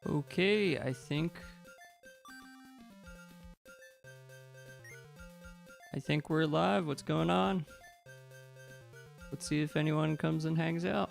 Okay, I think we're live. What's going on? Let's see if anyone comes and hangs out.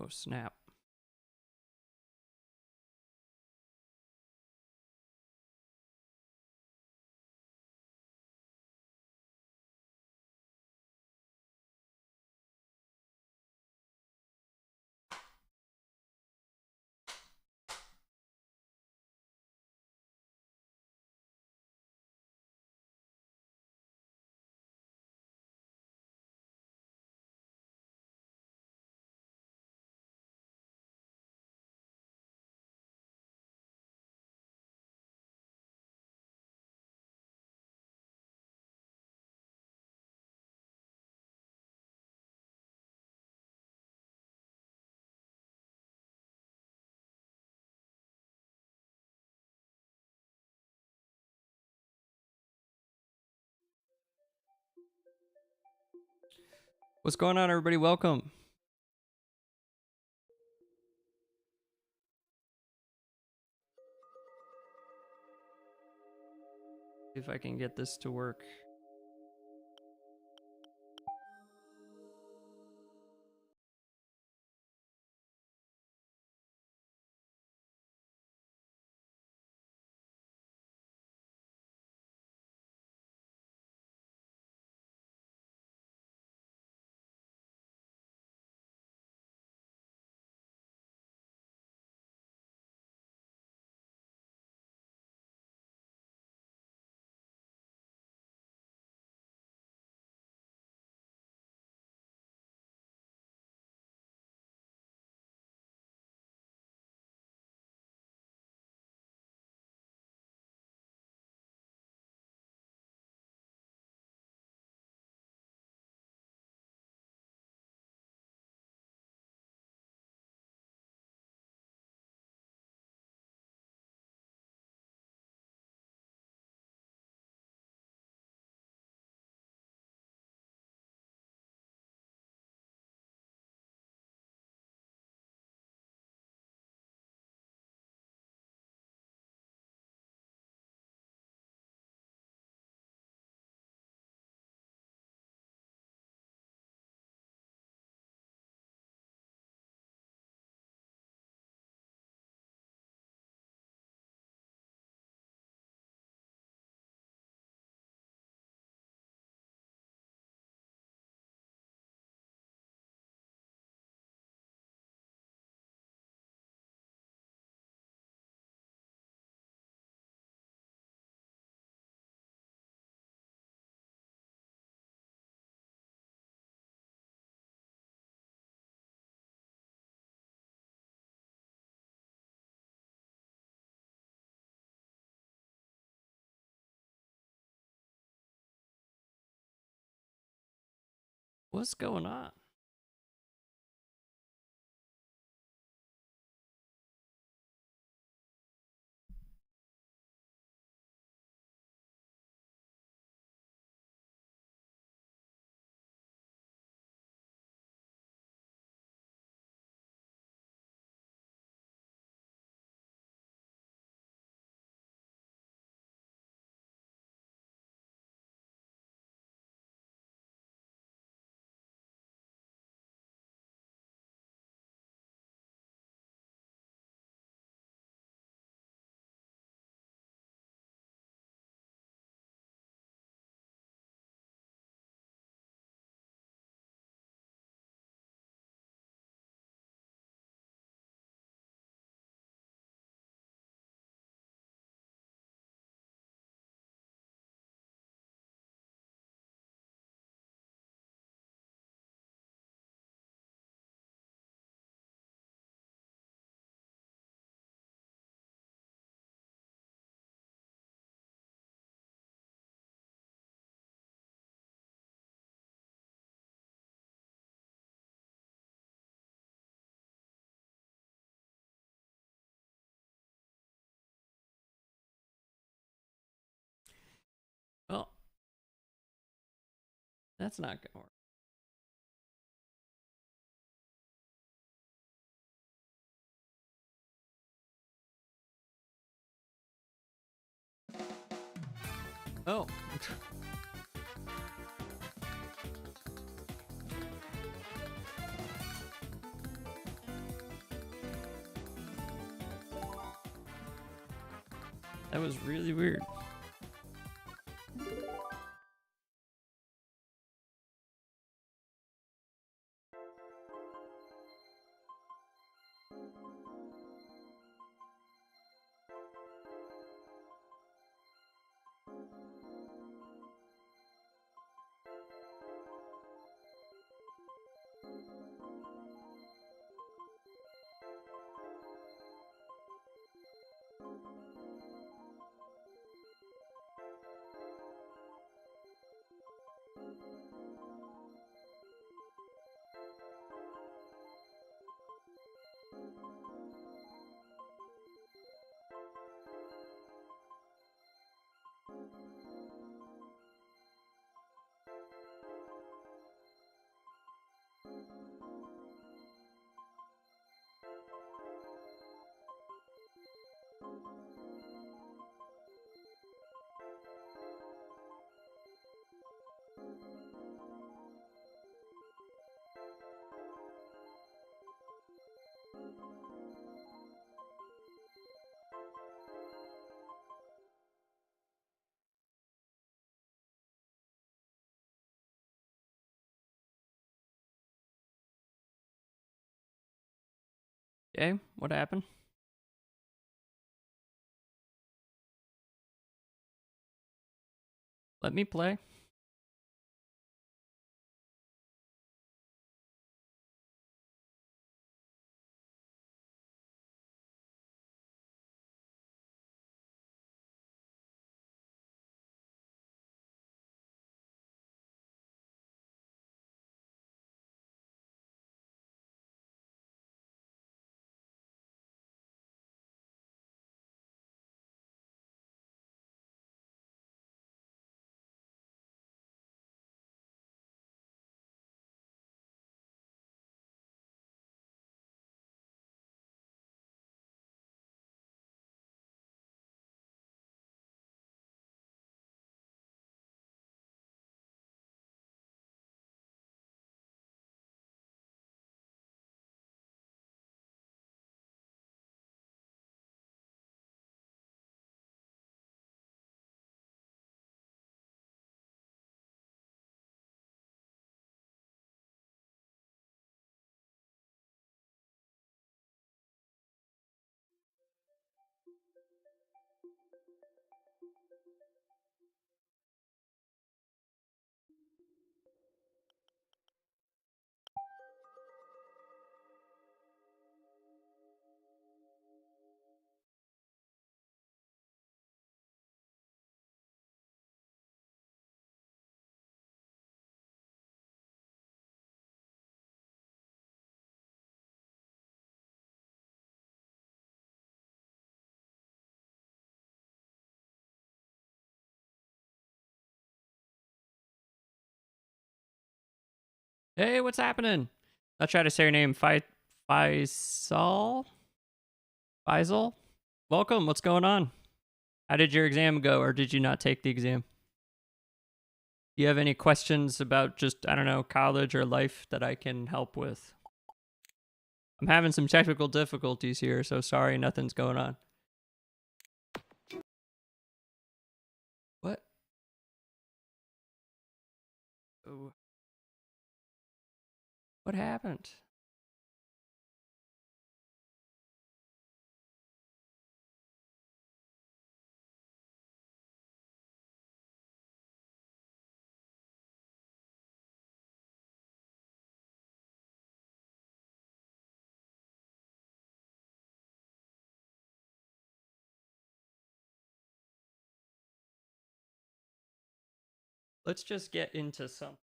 Oh, snap. What's going on, everybody? Welcome. See if I can get this to work. What's going on? Well, that's not gonna work. Oh. That was really weird. Okay, what happened? Let me play. Hey, what's happening? I'll try to say your name. Faisal? Faisal? Welcome. What's going on? How did your exam go, or did you not take the exam? Do you have any questions about just, I don't know, college or life that I can help with? I'm having some technical difficulties here, so sorry, nothing's going on. What? Oh, what happened? Let's just get into some.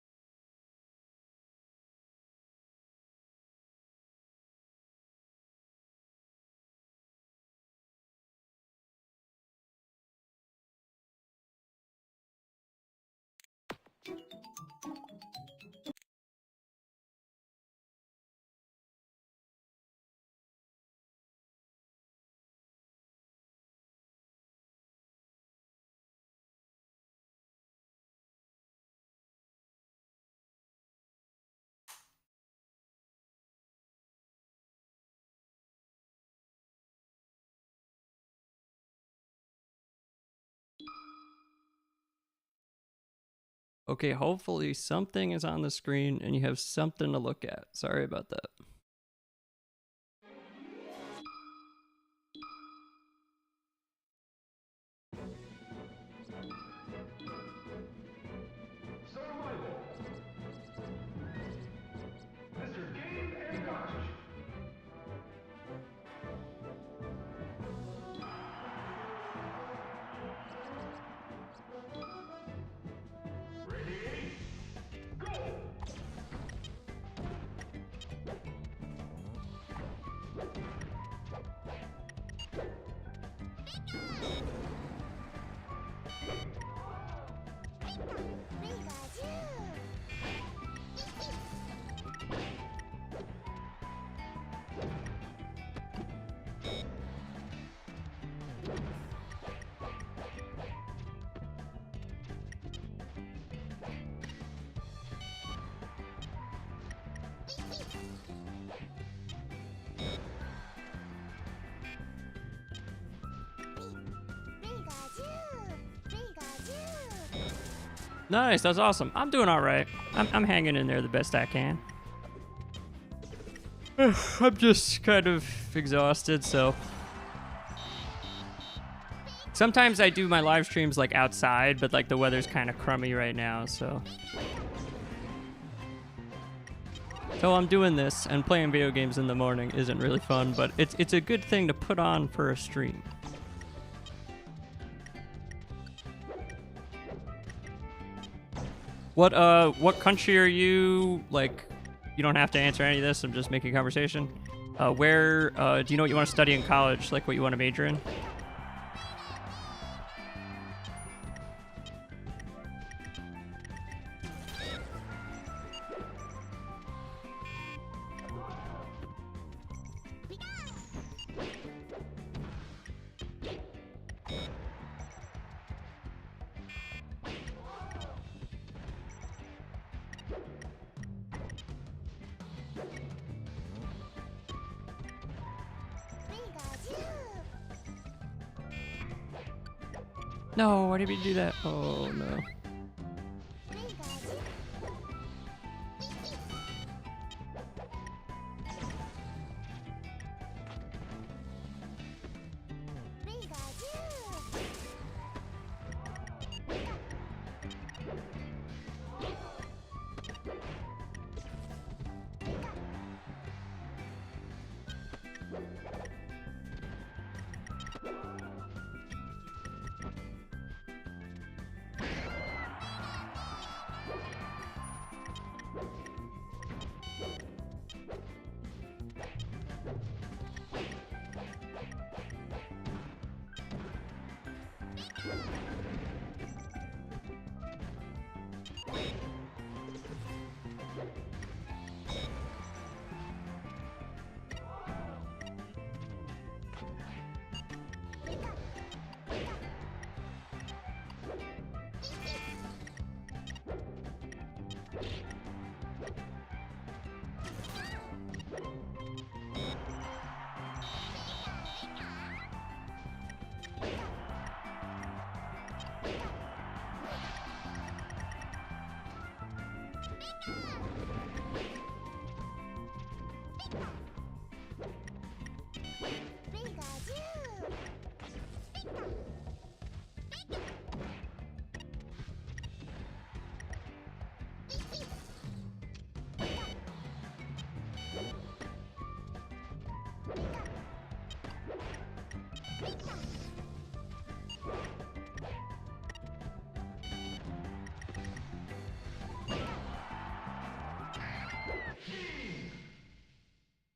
Okay, hopefully something is on the screen and you have something to look at. Sorry about that. Nice, that's awesome. I'm doing all right. I'm hanging in there the best I can. I'm just kind of exhausted, so. Sometimes I do my live streams like outside, but like the weather's kind of crummy right now, so. So I'm doing this, and playing video games in the morning isn't really fun, but it's a good thing to put on for a stream. What country are you, like, you don't have to answer any of this, I'm just making conversation. Where, do you know what you want to study in college, like what you want to major in? No, why did we do that? Oh no.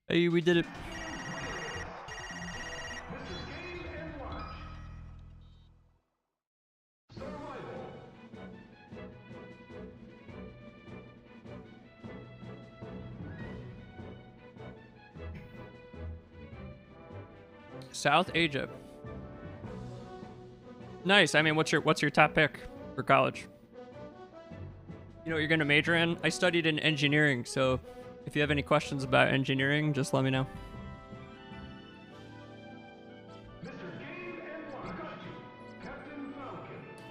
Hey, we did it. South Asia. Nice. I mean, what's your top pick for college? You know what you're gonna major in? I studied in engineering, so if you have any questions about engineering, just let me know.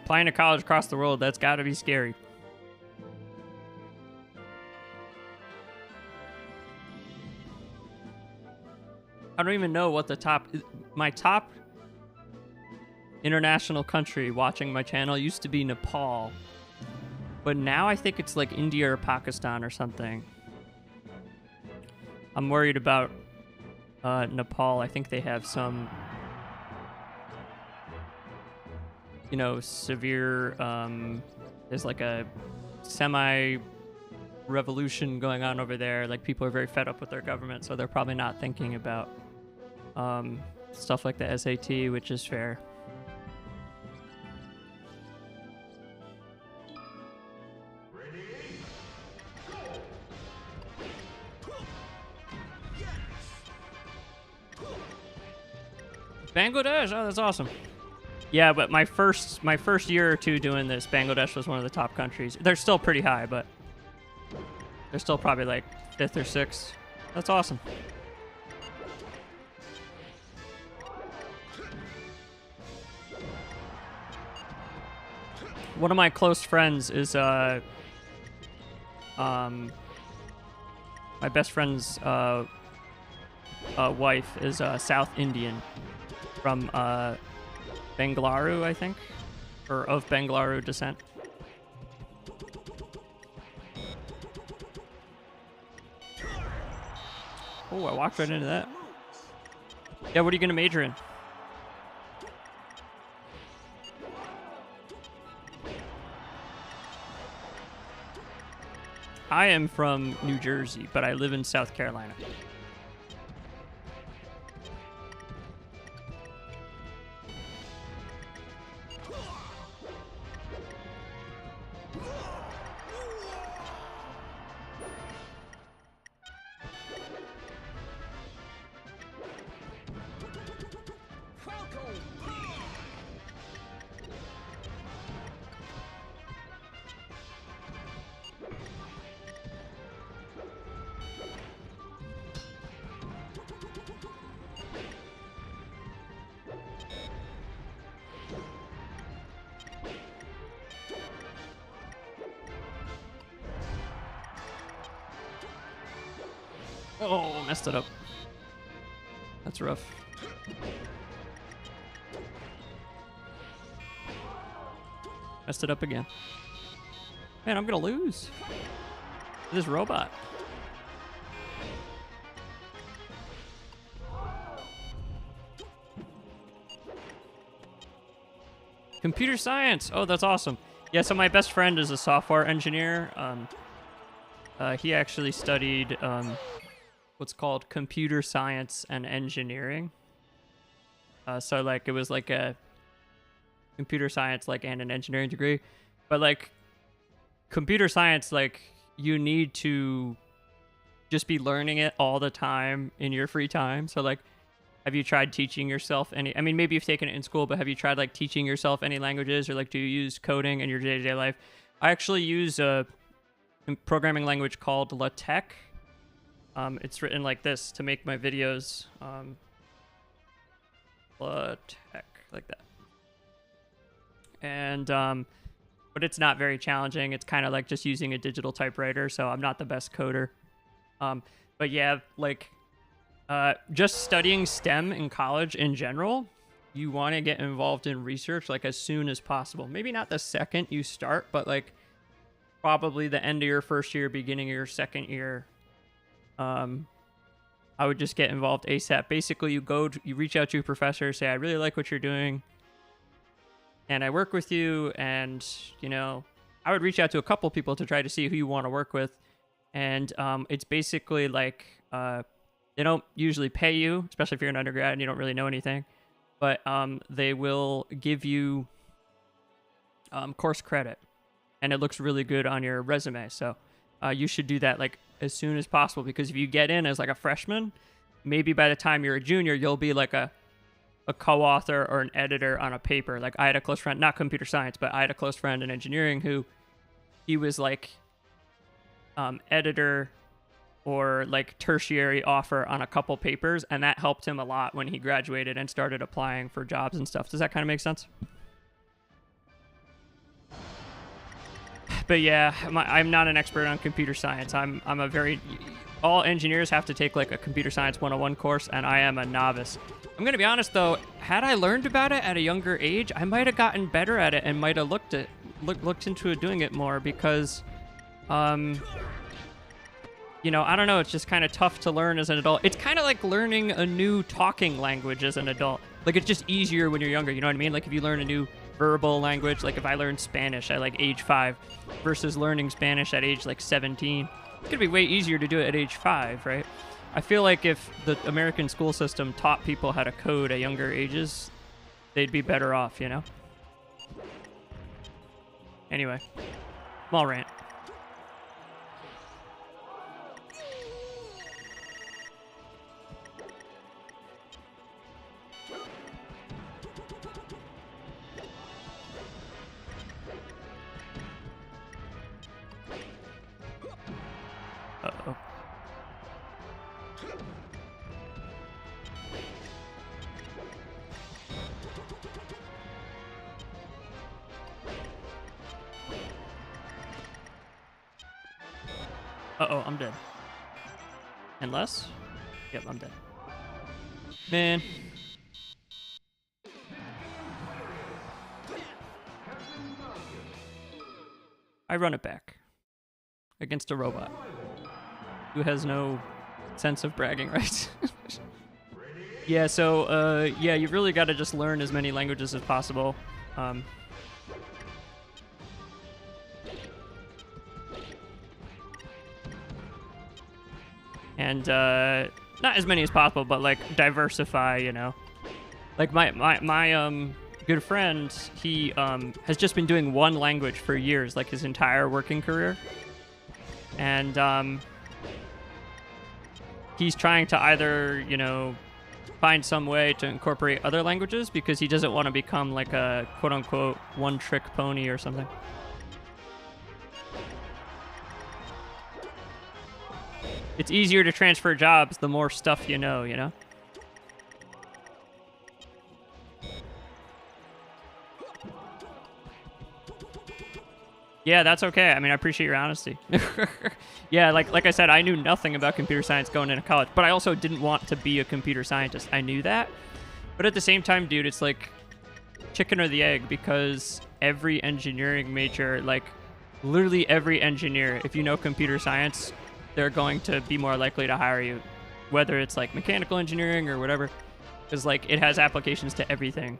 Applying to college across the world, that's gotta be scary. I don't even know what the top... My top international country watching my channel used to be Nepal. But now I think it's like India or Pakistan or something. I'm worried about Nepal. I think they have some, you know, severe, there's like a semi-revolution going on over there. Like, people are very fed up with their government, so they're probably not thinking about stuff like the SAT, which is fair. Bangladesh, oh, that's awesome. Yeah, but my first year or two doing this, Bangladesh was one of the top countries. They're still pretty high, but they're still probably like 5th or 6th. That's awesome. One of my close friends is my best friend's wife is South Indian, from Bengaluru, I think, or of Bengaluru descent. Oh, I walked right into that. Yeah, what are you gonna major in? I am from New Jersey, but I live in South Carolina. Oh, messed it up. That's rough. Messed it up again. Man, I'm gonna lose. This robot. Computer science. Oh, that's awesome. Yeah, so my best friend is a software engineer. He actually studied what's called computer science and engineering. So like it was like a computer science like and an engineering degree, but like computer science, like you need to just be learning it all the time in your free time. So like, have you tried teaching yourself any, I mean, maybe you've taken it in school, but have you tried like teaching yourself any languages, or like do you use coding in your day-to-day life? I actually use a programming language called LaTeX. It's written like this to make my videos. LaTeX, like that. And, but it's not very challenging. It's kind of like just using a digital typewriter, so I'm not the best coder. But yeah, like, just studying STEM in college in general, you want to get involved in research like as soon as possible. Maybe not the second you start, but like probably the end of your first year, beginning of your second year. I would just get involved ASAP. Basically, you reach out to your professor, say, I really like what you're doing, and I work with you, and, you know, I would reach out to a couple people to try to see who you want to work with, and it's basically like, they don't usually pay you, especially if you're an undergrad and you don't really know anything, but they will give you course credit, and it looks really good on your resume, so you should do that like as soon as possible, because if you get in as like a freshman, maybe by the time you're a junior, you'll be like a co-author or an editor on a paper. Like I had a close friend, not computer science, but I had a close friend in engineering who he was like editor or like tertiary author on a couple papers, and that helped him a lot when he graduated and started applying for jobs and stuff. Does that kind of make sense? But yeah, I'm not an expert on computer science. I'm a very, all engineers have to take like a computer science 101 course, and I am a novice. I'm gonna be honest though, had I learned about it at a younger age, I might have gotten better at it and might have looked into doing it more because, you know, I don't know, it's just kind of tough to learn as an adult. It's kind of like learning a new talking language as an adult. Like, it's just easier when you're younger, you know what I mean? Like, if you learn a new verbal language, like if I learned Spanish at like age 5 versus learning Spanish at age like 17, it's gonna be way easier to do it at age 5, right? I feel like if the American school system taught people how to code at younger ages, they'd be better off, you know? Anyway, small rant. Uh-oh. Uh-oh, I'm dead. Unless? Yep, I'm dead. Man. I run it back. Against a robot. Who has no sense of bragging rights. Yeah, so, yeah, you really gotta just learn as many languages as possible. And not as many as possible, but like diversify, you know. Like my good friend, he has just been doing one language for years, like his entire working career, and he's trying to either, you know, find some way to incorporate other languages because he doesn't want to become like a quote-unquote one-trick pony or something. It's easier to transfer jobs the more stuff you know, you know? Yeah, that's okay. I mean, I appreciate your honesty. Yeah, like I said, I knew nothing about computer science going into college, but I also didn't want to be a computer scientist. I knew that. But at the same time, dude, it's like chicken or the egg, because every engineering major, like literally every engineer, if you know computer science, they're going to be more likely to hire you, whether it's like mechanical engineering or whatever, because like it has applications to everything.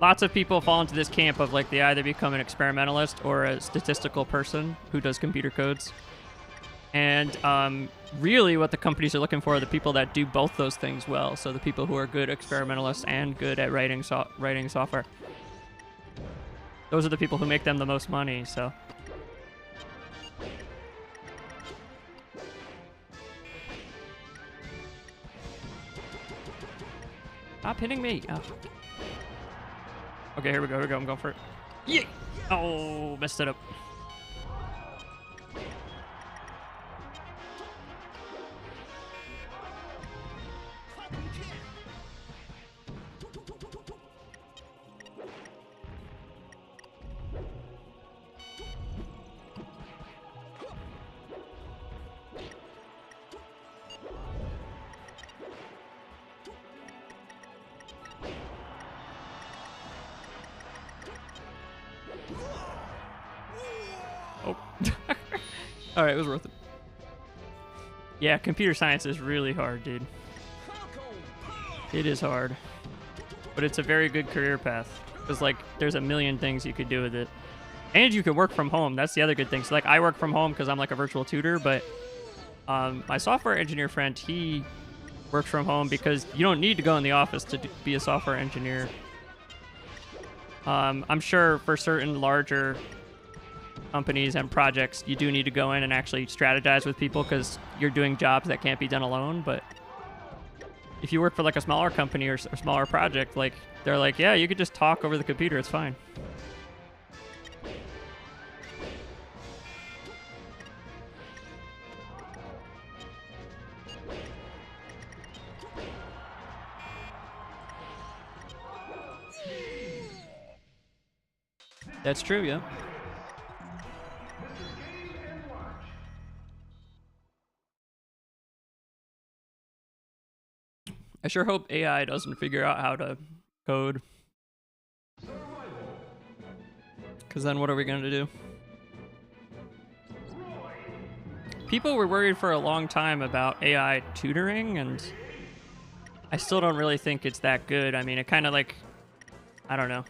Lots of people fall into this camp of like they either become an experimentalist or a statistical person who does computer codes. And really what the companies are looking for are the people that do both those things well. So the people who are good experimentalists and good at writing software. Those are the people who make them the most money, so. Stop hitting me. Oh. Okay, here we go, I'm going for it. Yeah! Oh, messed it up. Oh. Alright, it was worth it. Yeah, computer science is really hard, dude. It is hard. But it's a very good career path. Because, like, there's a million things you could do with it. And you can work from home. That's the other good thing. So, like, I work from home because I'm, like, a virtual tutor. But my software engineer friend, he works from home because you don't need to go in the office to be a software engineer. I'm sure for certain larger companies and projects, you do need to go in and actually strategize with people because you're doing jobs that can't be done alone. But if you work for like a smaller company or a smaller project, like they're like, yeah, you could just talk over the computer. It's fine. That's true, yeah. I sure hope AI doesn't figure out how to code. Because then what are we going to do? People were worried for a long time about AI tutoring, and I still don't really think it's that good. I mean, it kind of like, I don't know.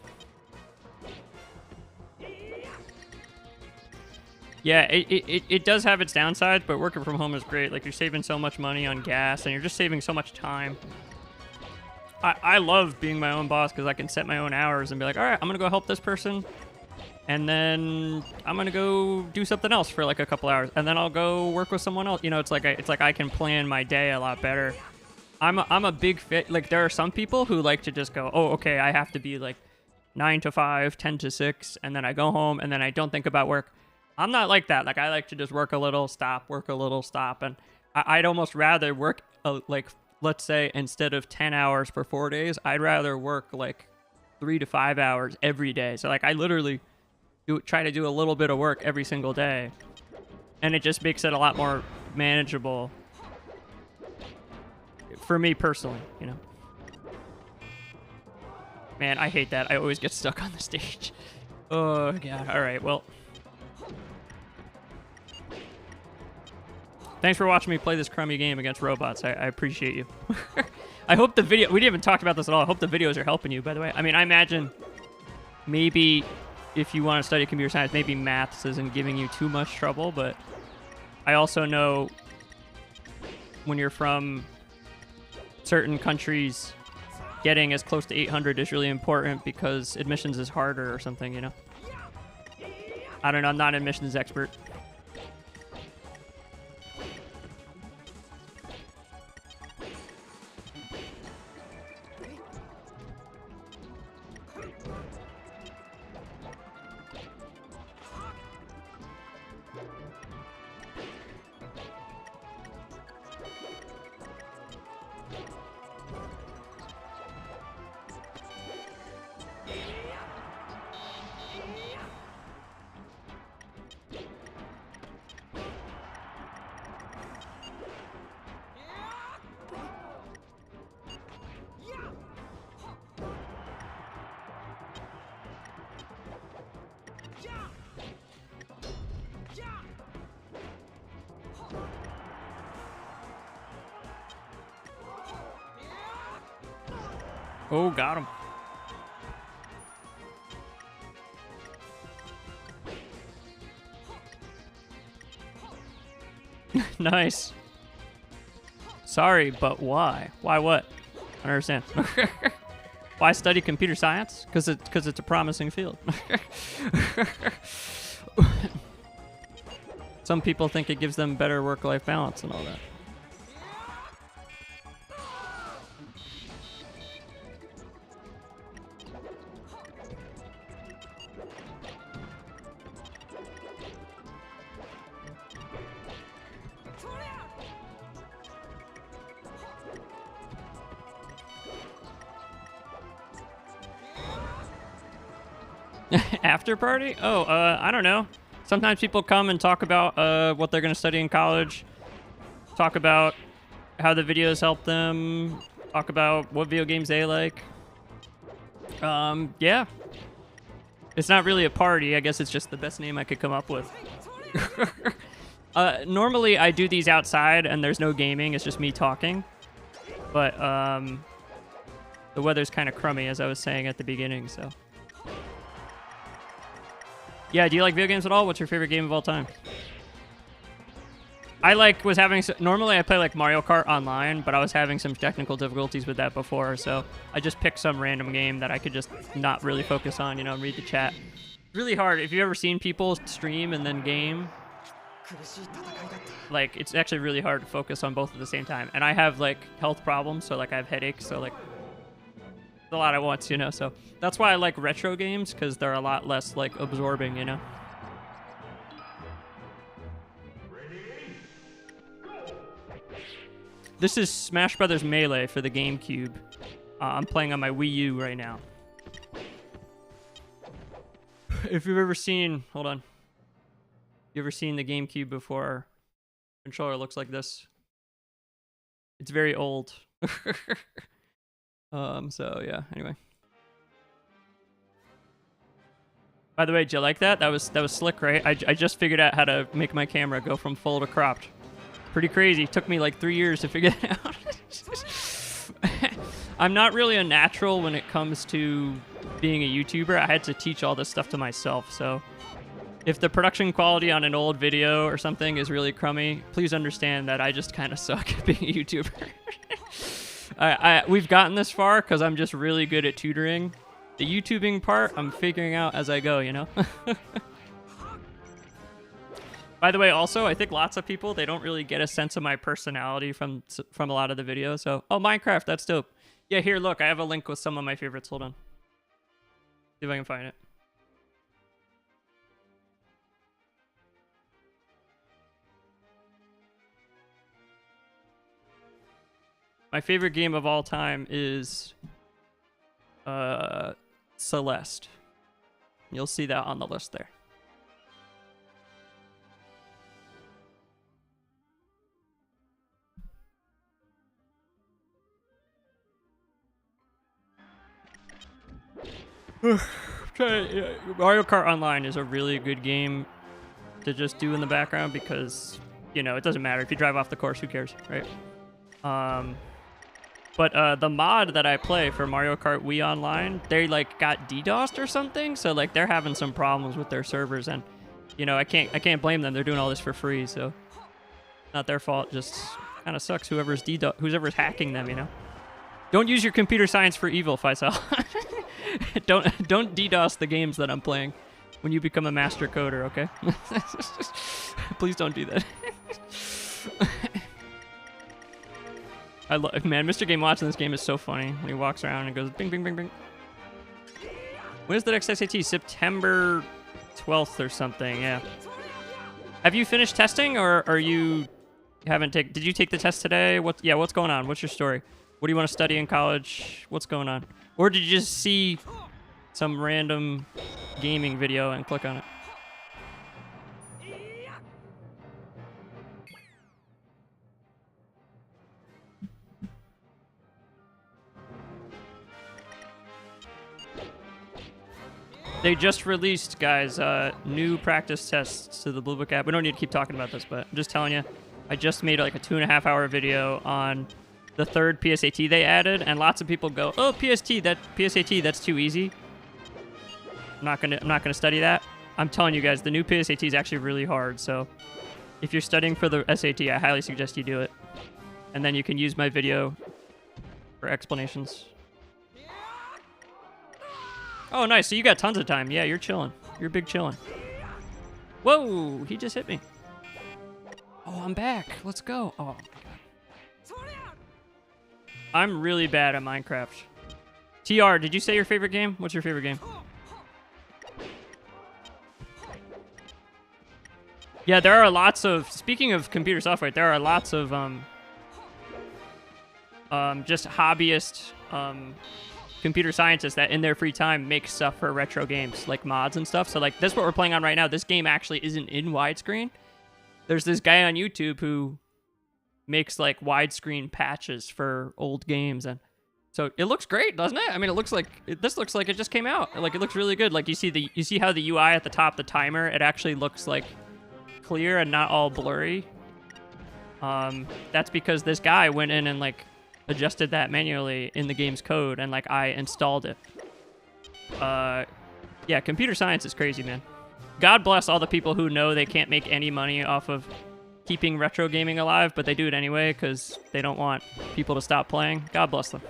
Yeah, it does have its downsides, but working from home is great. Like, you're saving so much money on gas, and you're just saving so much time. I love being my own boss because I can set my own hours and be like, all right, I'm going to go help this person. And then I'm going to go do something else for like a couple hours. And then I'll go work with someone else. You know, it's like I can plan my day a lot better. I'm a big fit. Like, there are some people who like to just go, oh, okay, I have to be like 9 to 5, 10 to 6. And then I go home and then I don't think about work. I'm not like that. Like, I like to just work a little, stop, work a little, stop. And I'd almost rather work, like, let's say instead of 10 hours for 4 days, I'd rather work like 3 to 5 hours every day. So, like, I literally try to do a little bit of work every single day. And it just makes it a lot more manageable for me personally, you know. Man, I hate that. I always get stuck on the stage. Oh, God. All right, well. Thanks for watching me play this crummy game against robots. I appreciate you. I hope the video... We didn't even talk about this at all. I hope the videos are helping you, by the way. I mean, I imagine maybe if you want to study computer science, maybe maths isn't giving you too much trouble, but I also know when you're from certain countries, getting as close to 800 is really important because admissions is harder or something, you know? I don't know. I'm not an admissions expert. Oh, got him. Nice. Sorry, but why? Why what? I don't understand. Why study computer science? Because it's a promising field. Some people think it gives them better work-life balance and all that. After party? Oh, I don't know. Sometimes people come and talk about what they're going to study in college, talk about how the videos help them, talk about what video games they like. Yeah. It's not really a party. I guess it's just the best name I could come up with. Normally, I do these outside, and there's no gaming. It's just me talking. But the weather's kind of crummy, as I was saying at the beginning, so... Yeah, do you like video games at all? What's your favorite game of all time? I was having... Normally, I play, like, Mario Kart online, but I was having some technical difficulties with that before, so I just picked some random game that I could just not really focus on, you know, and read the chat. Really hard. If you've ever seen people stream and then game, like, it's actually really hard to focus on both at the same time. And I have, like, health problems, so, like, I have headaches, so, like... a lot at once, you know, so that's why I like retro games, because they're a lot less, like, absorbing, you know. This is Smash Brothers Melee for the GameCube. I'm playing on my Wii U right now. If you've ever seen... Hold on. You ever seen the GameCube before? Controller looks like this. It's very old. So yeah, anyway. By the way, did you like that? That was slick, right? I just figured out how to make my camera go from full to cropped. Pretty crazy. Took me like 3 years to figure it out. I'm not really a natural when it comes to being a YouTuber. I had to teach all this stuff to myself, so if the production quality on an old video or something is really crummy, please understand that I just kind of suck at being a YouTuber. We've gotten this far because I'm just really good at tutoring. The YouTubing part, I'm figuring out as I go, you know? By the way, also, I think lots of people, they don't really get a sense of my personality from a lot of the videos. So, oh, Minecraft, that's dope. Yeah, here, look, I have a link with some of my favorites. Hold on. See if I can find it. My favorite game of all time is Celeste. You'll see that on the list there. Mario Kart Online is a really good game to just do in the background because, you know, it doesn't matter. If you drive off the course, who cares, right? But the mod that I play for Mario Kart Wii Online, they like got DDoSed or something, so like they're having some problems with their servers, and you know I can't blame them. They're doing all this for free, so not their fault. Just kind of sucks whoever's hacking them, you know. Don't use your computer science for evil, Faisal. Don't DDoS the games that I'm playing when you become a master coder, okay? Please don't do that. Man, Mr. Game Watch in this game is so funny when he walks around and goes bing, bing, bing, bing. When is the next SAT? September 12th or something, yeah. Have you finished testing, or are you haven't taken? Did you take the test today? What's going on? What's your story? What do you want to study in college? What's going on? Or did you just see some random gaming video and click on it? They just released, guys, new practice tests to the Blue Book app. We don't need to keep talking about this, but I'm just telling you, I just made like a 2.5-hour video on the third PSAT they added, and lots of people go, "Oh, PSAT, that's too easy. I'm not gonna study that." I'm telling you guys, the new PSAT is actually really hard. So, if you're studying for the SAT, I highly suggest you do it, and then you can use my video for explanations. Oh, nice. So you got tons of time. Yeah, you're chilling. You're big chilling. Whoa, he just hit me. Oh, I'm back. Let's go. Oh, my God. I'm really bad at Minecraft. TR, did you say your favorite game? What's your favorite game? Yeah, there are lots of... Speaking of computer software, there are lots of just hobbyist computer scientists that in their free time make stuff for retro games, like mods and stuff. So like this is what we're playing on right now. This game actually isn't in widescreen. There's this guy on YouTube who makes like widescreen patches for old games, and so it looks great, doesn't it? I mean, this looks like it just came out. Like it looks really good. Like you see how the UI at the top, the timer, it actually looks like clear and not all blurry. That's because this guy went in and like adjusted that manually in the game's code, and like I installed it. Yeah, computer science is crazy, man. God bless all the people who know they can't make any money off of keeping retro gaming alive, but they do it anyway because they don't want people to stop playing. God bless them.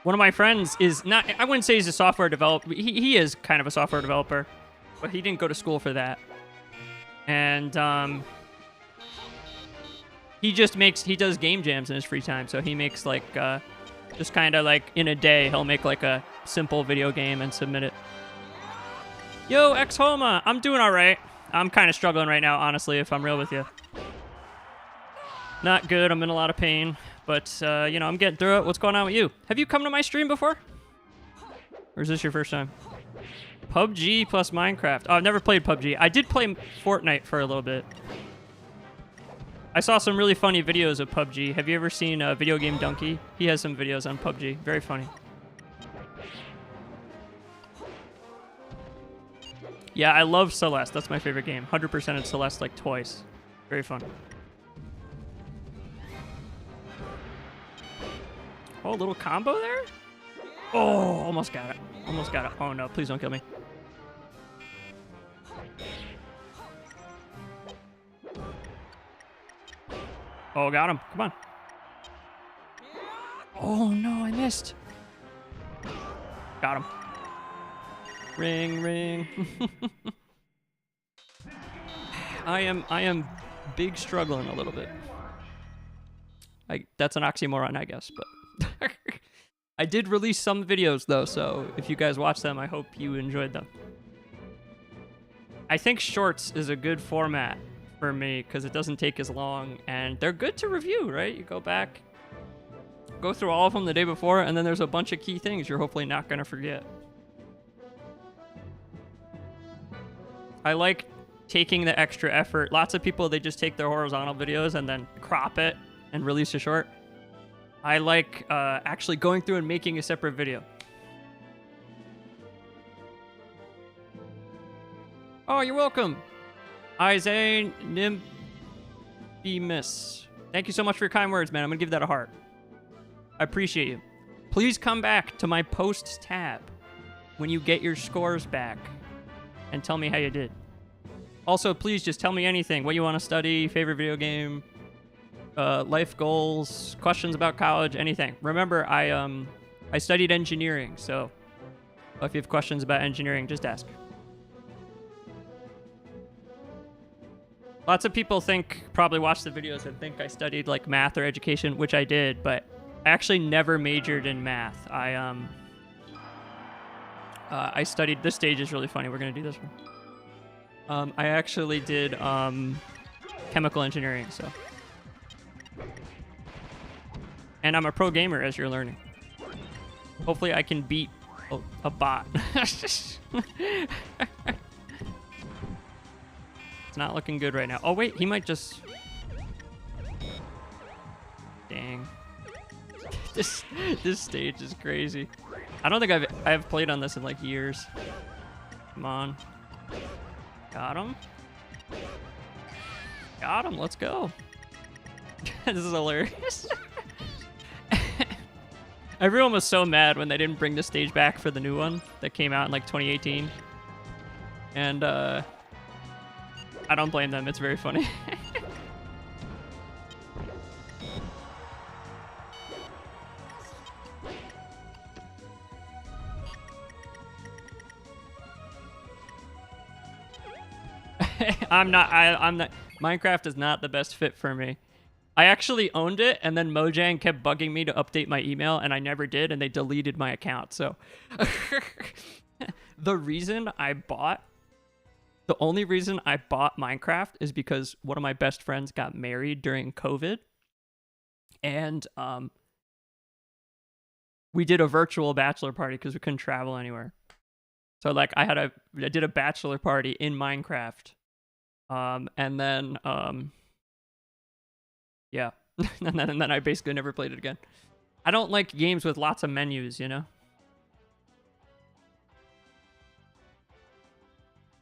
One of my friends is not, I wouldn't say he's a software developer. He is kind of a software developer, but he didn't go to school for that. And he does game jams in his free time. So he makes like, just kind of like in a day, he'll make like a simple video game and submit it. Yo, X-Homa, I'm doing all right. I'm kind of struggling right now, honestly, if I'm real with you. Not good, I'm in a lot of pain, but, you know, I'm getting through it. What's going on with you? Have you come to my stream before? Or is this your first time? PUBG plus Minecraft. Oh, I've never played PUBG. I did play Fortnite for a little bit. I saw some really funny videos of PUBG. Have you ever seen Video Game Donkey? He has some videos on PUBG. Very funny. Yeah, I love Celeste. That's my favorite game. 100% in Celeste like twice. Very fun. Oh, a little combo there? Oh, almost got it. Almost got it. Oh no, please don't kill me. Oh, got him. Come on. Oh no, I missed. Got him. Ring, ring. I am big struggling a little bit. That's an oxymoron, I guess, but I did release some videos though, so if you guys watch them, I hope you enjoyed them. I think shorts is a good format for me because it doesn't take as long and they're good to review, right? You go back, go through all of them the day before, and then there's a bunch of key things you're hopefully not going to forget. I like taking the extra effort. Lots of people, they just take their horizontal videos and then crop it and release a short. I like actually going through and making a separate video. Oh, you're welcome. Isaiah Nymphimus. Thank you so much for your kind words, man. I'm going to give that a heart. I appreciate you. Please come back to my posts tab when you get your scores back and tell me how you did. Also, please just tell me anything. What you want to study, favorite video game, life goals, questions about college, anything. Remember, I studied engineering, so if you have questions about engineering, just ask. Lots of people probably watch the videos and think I studied like math or education, which I did, but I actually never majored in math. I studied, this stage is really funny. We're going to do this one. I actually did chemical engineering, so. And I'm a pro gamer, as you're learning. Hopefully I can beat a bot. It's not looking good right now. Oh, wait, he might just... Dang. This stage is crazy. I don't think I've played on this in like years. Come on. Got him. Got him, let's go. This is hilarious. Everyone was so mad when they didn't bring the stage back for the new one that came out in like 2018. And I don't blame them, it's very funny. I'm not, Minecraft is not the best fit for me. I actually owned it, and then Mojang kept bugging me to update my email, and I never did, and they deleted my account, so. The only reason I bought Minecraft is because one of my best friends got married during COVID, and we did a virtual bachelor party because we couldn't travel anywhere. So like I did a bachelor party in Minecraft. And then, yeah, and then I basically never played it again. I don't like games with lots of menus, you know?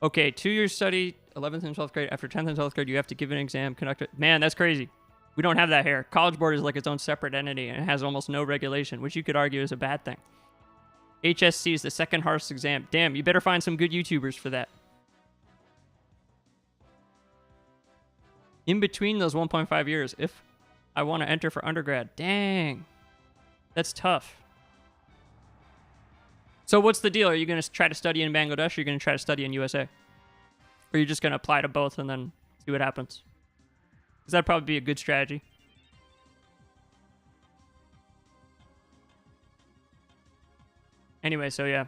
Okay, 2-year study, 11th and 12th grade. After 10th and 12th grade, you have to give an exam, conduct it. Man, that's crazy. We don't have that here. College Board is like its own separate entity, and it has almost no regulation, which you could argue is a bad thing. HSC is the second hardest exam. Damn, you better find some good YouTubers for that. In between those 1.5 years, if I want to enter for undergrad. Dang. That's tough. So what's the deal? Are you going to try to study in Bangladesh, or are you going to try to study in USA? Or are you just going to apply to both and then see what happens? Because that'd probably be a good strategy. Anyway, so yeah.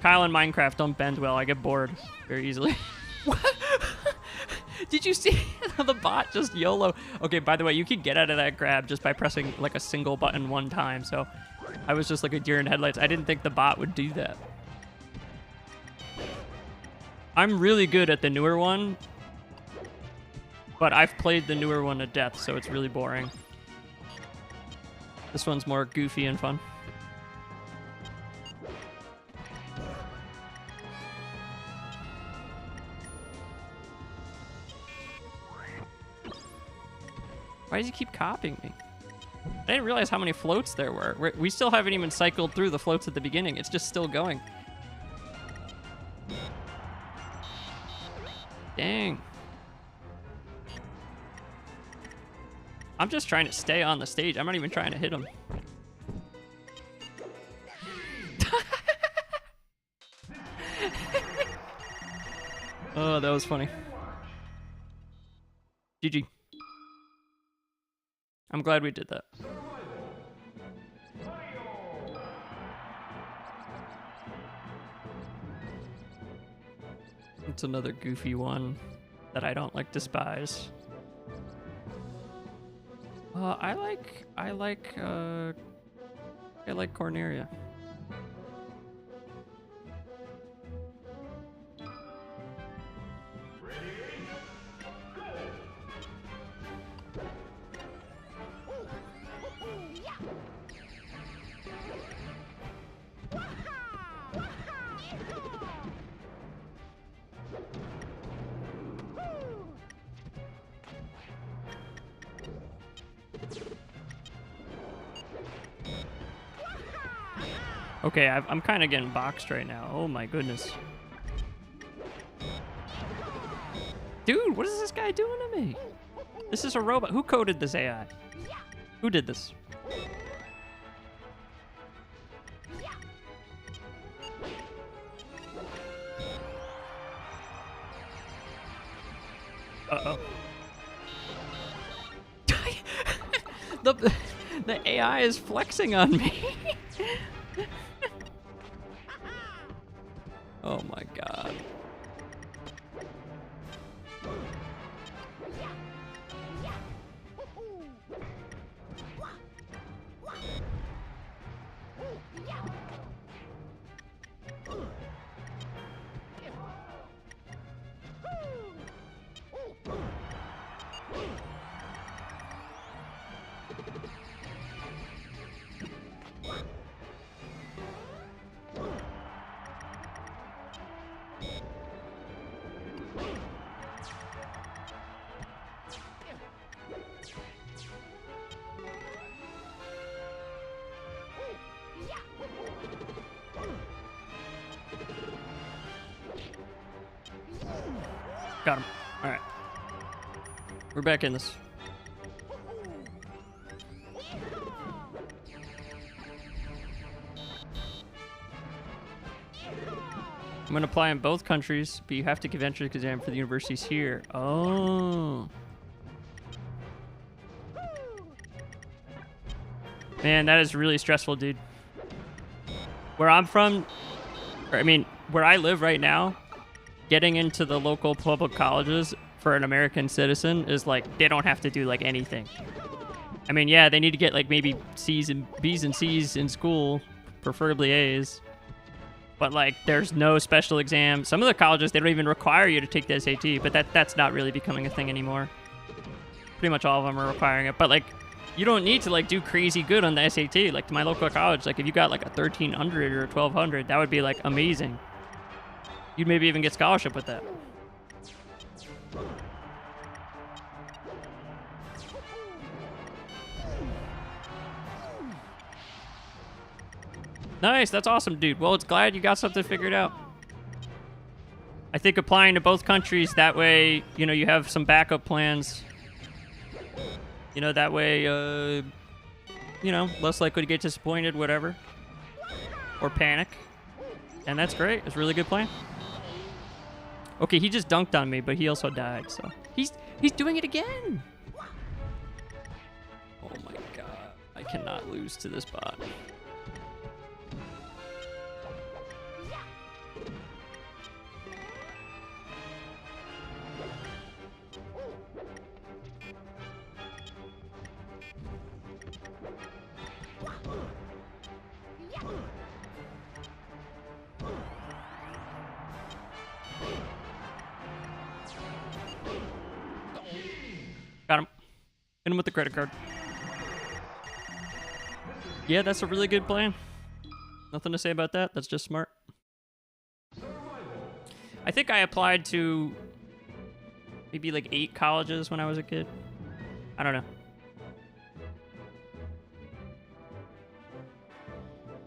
Kyle and Minecraft don't bend well. I get bored very easily. What? Did you see the bot just YOLO? Okay, by the way, you can get out of that grab just by pressing like a single button one time. So I was just like a deer in headlights. I didn't think the bot would do that. I'm really good at the newer one. But I've played the newer one to death, so it's really boring. This one's more goofy and fun. Why does he keep copying me? I didn't realize how many floats there were. We still haven't even cycled through the floats at the beginning. It's just still going. Dang. I'm just trying to stay on the stage. I'm not even trying to hit him. Oh, that was funny. GG. I'm glad we did that. It's another goofy one that I don't like despise. I like Corneria. Okay, I'm kind of getting boxed right now. Oh my goodness. Dude, what is this guy doing to me? This is a robot. Who coded this AI? Who did this? Uh-oh. The AI is flexing on me. Oh my god. Got him. All right. We're back in this. I'm going to apply in both countries, but you have to give entrance exam for the universities here. Oh. Man, that is really stressful, dude. Where I'm from, where I live right now, getting into the local public colleges for an American citizen is like, they don't have to do like anything. I mean, yeah, they need to get like maybe C's and B's and C's in school, preferably A's. But like, there's no special exam. Some of the colleges, they don't even require you to take the SAT, but that's not really becoming a thing anymore. Pretty much all of them are requiring it. But like, you don't need to like do crazy good on the SAT. Like to my local college, like if you got like a 1300 or a 1200, that would be like amazing. You'd maybe even get scholarship with that. Nice, that's awesome, dude. Well, it's glad you got something figured out. I think applying to both countries, that way, you know, you have some backup plans. You know, that way, you know, less likely to get disappointed, whatever. Or panic. And that's great. It's a really good plan. Okay, he just dunked on me, but he also died, so. He's doing it again! Oh my god. I cannot lose to this bot. Hit him with the credit card. Yeah, that's a really good plan. Nothing to say about that. That's just smart. I think I applied to maybe like 8 colleges when I was a kid. I don't know.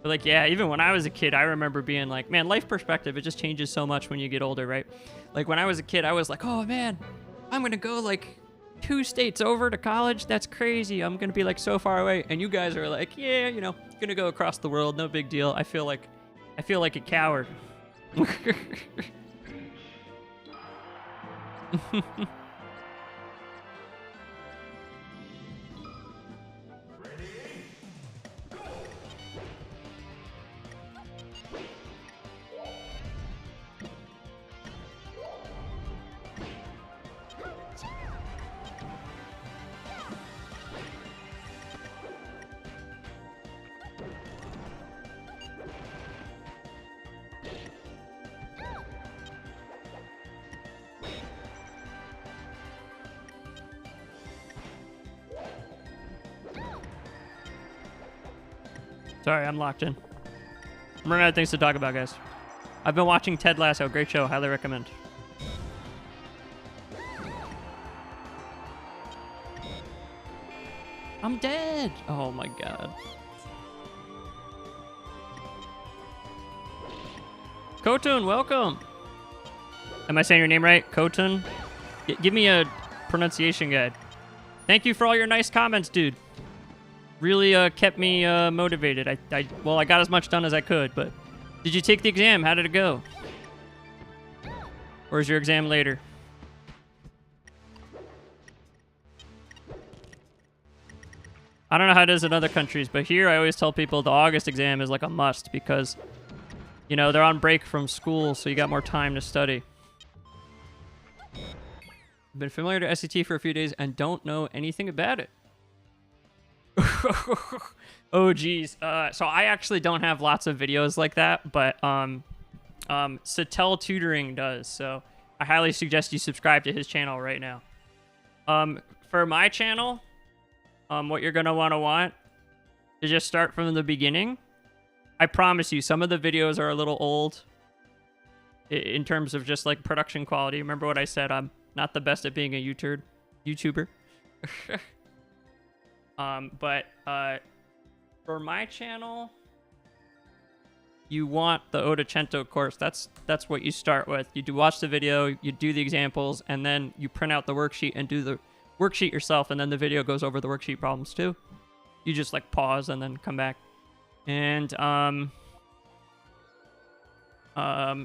But like, yeah, even when I was a kid, I remember being like, man, life perspective, it just changes so much when you get older, right? Like when I was a kid, I was like, oh man, I'm going to go like 2 states over to college. That's crazy. I'm going to be like so far away. And you guys are like, yeah, you know, going to go across the world. No big deal. I feel like a coward. Sorry, I'm locked in. I'm running out of things to talk about, guys. I've been watching Ted Lasso. Great show. Highly recommend. I'm dead. Oh my god. Kotun, welcome. Am I saying your name right? Kotun? Give me a pronunciation guide. Thank you for all your nice comments, dude. Really kept me motivated. I got as much done as I could, but did you take the exam? How did it go? Or is your exam later? I don't know how it is in other countries, but here I always tell people the August exam is like a must because, you know, they're on break from school, so you got more time to study. I've been familiar to SAT for a few days and don't know anything about it. Oh geez. So I actually don't have lots of videos like that, but Satel Tutoring does. So I highly suggest you subscribe to his channel right now. For my channel, what you're gonna want to just start from the beginning. I promise you, some of the videos are a little old in terms of just like production quality. Remember what I said? I'm not the best at being a YouTuber. But for my channel, you want the Ottocento course. That's what you start with. You do watch the video, you do the examples, and then you print out the worksheet and do the worksheet yourself, and then the video goes over the worksheet problems too. You just like pause and then come back. And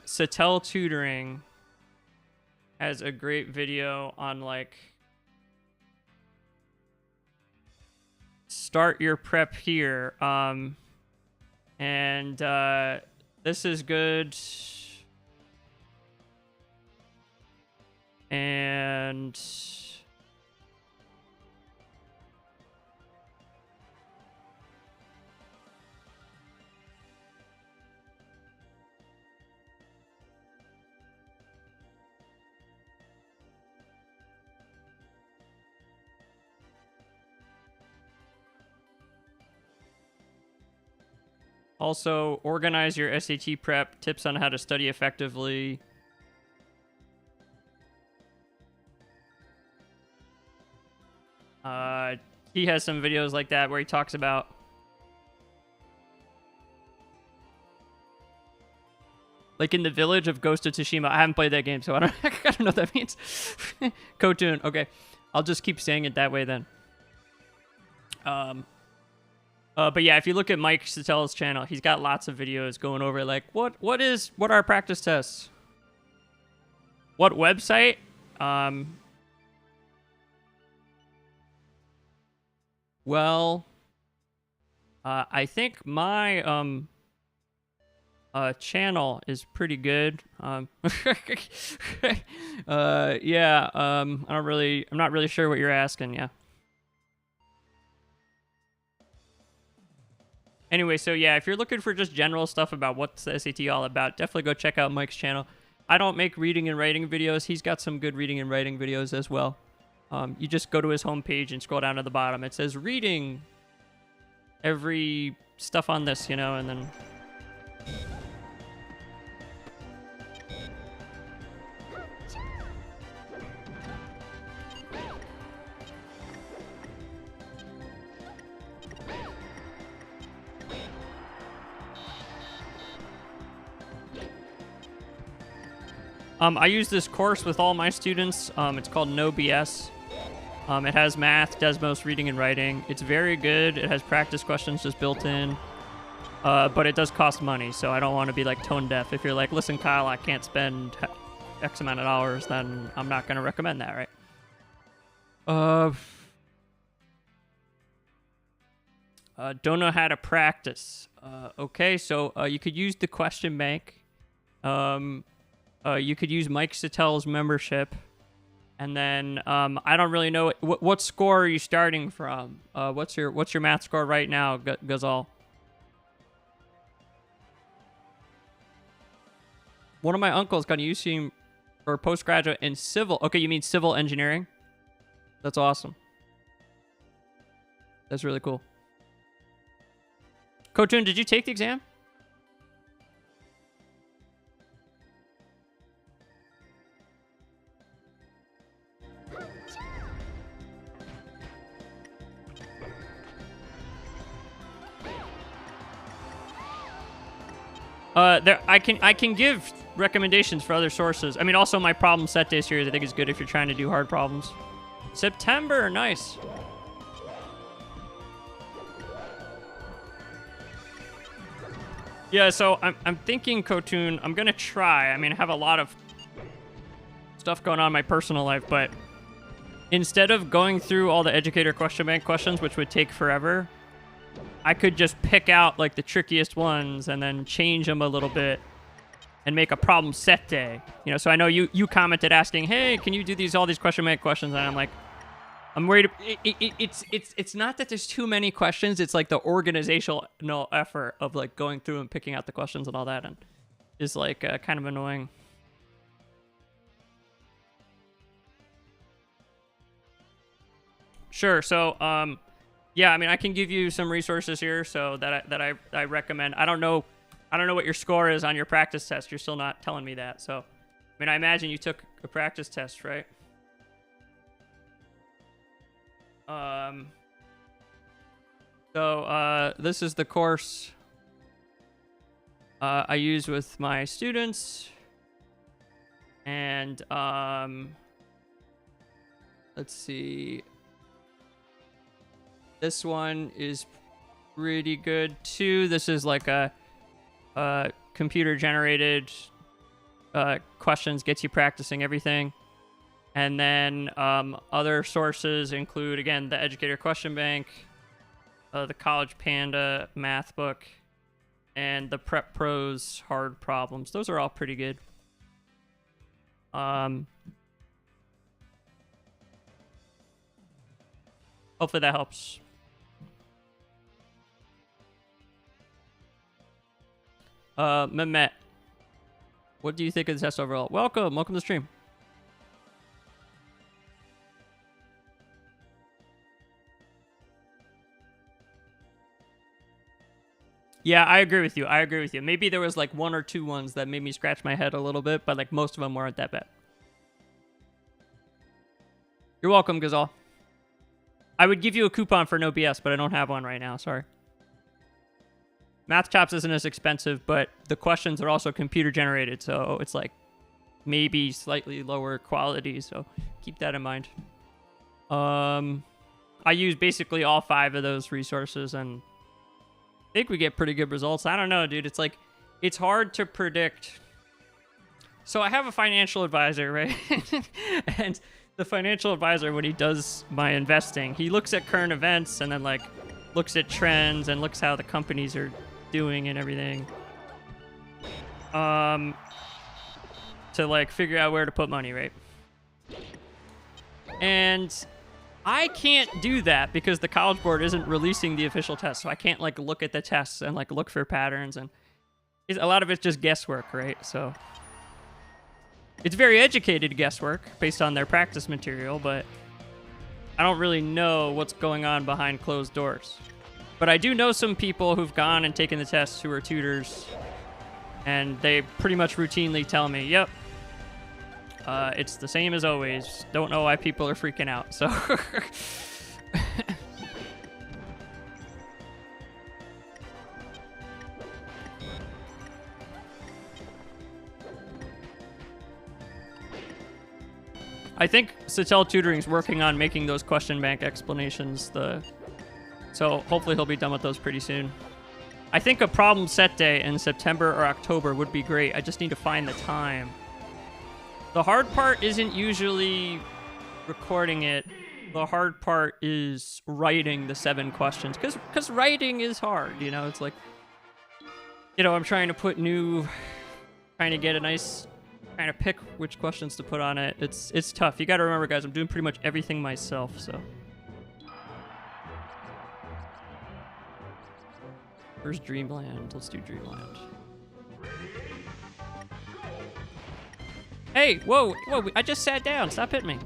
Satel Tutoring has a great video on like start your prep here. And this is good. And also, organize your SAT prep, tips on how to study effectively. He has some videos like that where he talks about like in the village of Ghost of Tsushima. I haven't played that game, so I don't know what that means. Kotun, okay. I'll just keep saying it that way then. But yeah, if you look at Mike Satel's channel, he's got lots of videos going over like what are our practice tests? What website? Well, I think my channel is pretty good. Yeah, I'm not really sure what you're asking, yeah. Anyway, so yeah, if you're looking for just general stuff about what's the SAT all about, definitely go check out Mike's channel. I don't make reading and writing videos. He's got some good reading and writing videos as well. You just go to his homepage and scroll down to the bottom. It says reading every stuff on this, and then... I use this course with all my students. It's called No BS. It has math, Desmos, reading, and writing. It's very good. It has practice questions just built in. But it does cost money, so I don't want to be like tone deaf. If you're like, listen, Kyle, I can't spend X amount of dollars, then I'm not going to recommend that, right? Don't know how to practice. Okay, so you could use the question bank. You could use Mike Satel's membership. And then I don't really know what score are you starting from. What's your math score right now, Ghazal? One of my uncles got a UC for postgraduate in civil. Okay, you mean civil engineering? That's awesome. That's really cool. Kotun, did you take the exam? I can give recommendations for other sources. I mean, also my problem set day series I think is good if you're trying to do hard problems. September, nice. Yeah, so I'm thinking, Kotun, I'm gonna try. I mean, I have a lot of stuff going on in my personal life, but instead of going through all the educator question bank questions, which would take forever, I could just pick out like the trickiest ones and then change them a little bit and make a problem set day. So I know you commented asking, hey, can you do all these question bank questions? And I'm like, I'm worried. It's not that there's too many questions. It's like the organizational effort of like going through and picking out the questions and all that, and is like kind of annoying. Sure. So yeah, I mean, I can give you some resources here so that I recommend. I don't know what your score is on your practice test. You're still not telling me that. So, I mean, I imagine you took a practice test, right? So this is the course I use with my students, and let's see. This one is pretty good too. This is like a computer generated questions, gets you practicing everything. And then other sources include, again, the Educator Question Bank, the College Panda math book, and the Prep Pros hard problems. Those are all pretty good. Hopefully that helps. Mehmet, what do you think of the test overall? Welcome to the stream. Yeah, I agree with you. Maybe there was like one or two ones that made me scratch my head a little bit, but like most of them weren't that bad. You're welcome, Ghazal. I would give you a coupon for No BS, but I don't have one right now. Sorry. Math Chops isn't as expensive, but the questions are also computer generated, so it's like maybe slightly lower quality, so keep that in mind. I use basically all 5 of those resources, and I think we get pretty good results. I don't know, dude. It's like, it's hard to predict. So I have a financial advisor, right? And the financial advisor, when he does my investing, he looks at current events and then like looks at trends and looks how the companies are doing and everything. To like figure out where to put money, right? And I can't do that because the College Board isn't releasing the official test, so I can't like look at the tests and like look for patterns, and a lot of it's just guesswork, right? So it's very educated guesswork based on their practice material, but I don't really know what's going on behind closed doors. But I do know some people who've gone and taken the tests who are tutors, and they pretty much routinely tell me, yep, it's the same as always. Don't know why people are freaking out, so... I think Satel Tutoring's working on making those question bank explanations, so hopefully he'll be done with those pretty soon. I think a problem set day in September or October would be great. I just need to find the time. The hard part isn't usually recording it. The hard part is writing the 7 questions, because writing is hard, you know? It's like, you know, I'm trying to get a nice... Trying to pick which questions to put on it. It's tough. You gotta remember, guys, I'm doing pretty much everything myself, so. Where's Dreamland? Let's do Dreamland. Hey, whoa, I just sat down. Stop hitting me.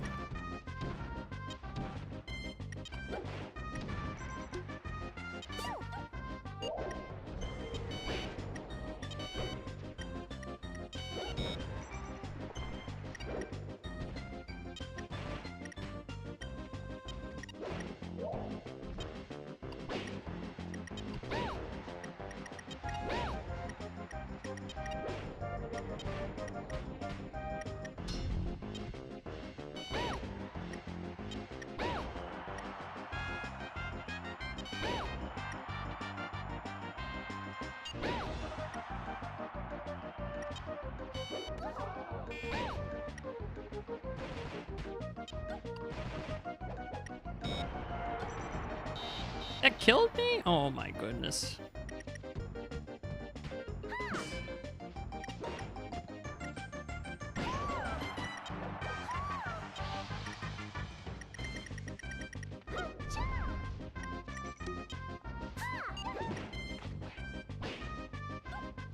That killed me? Oh my goodness.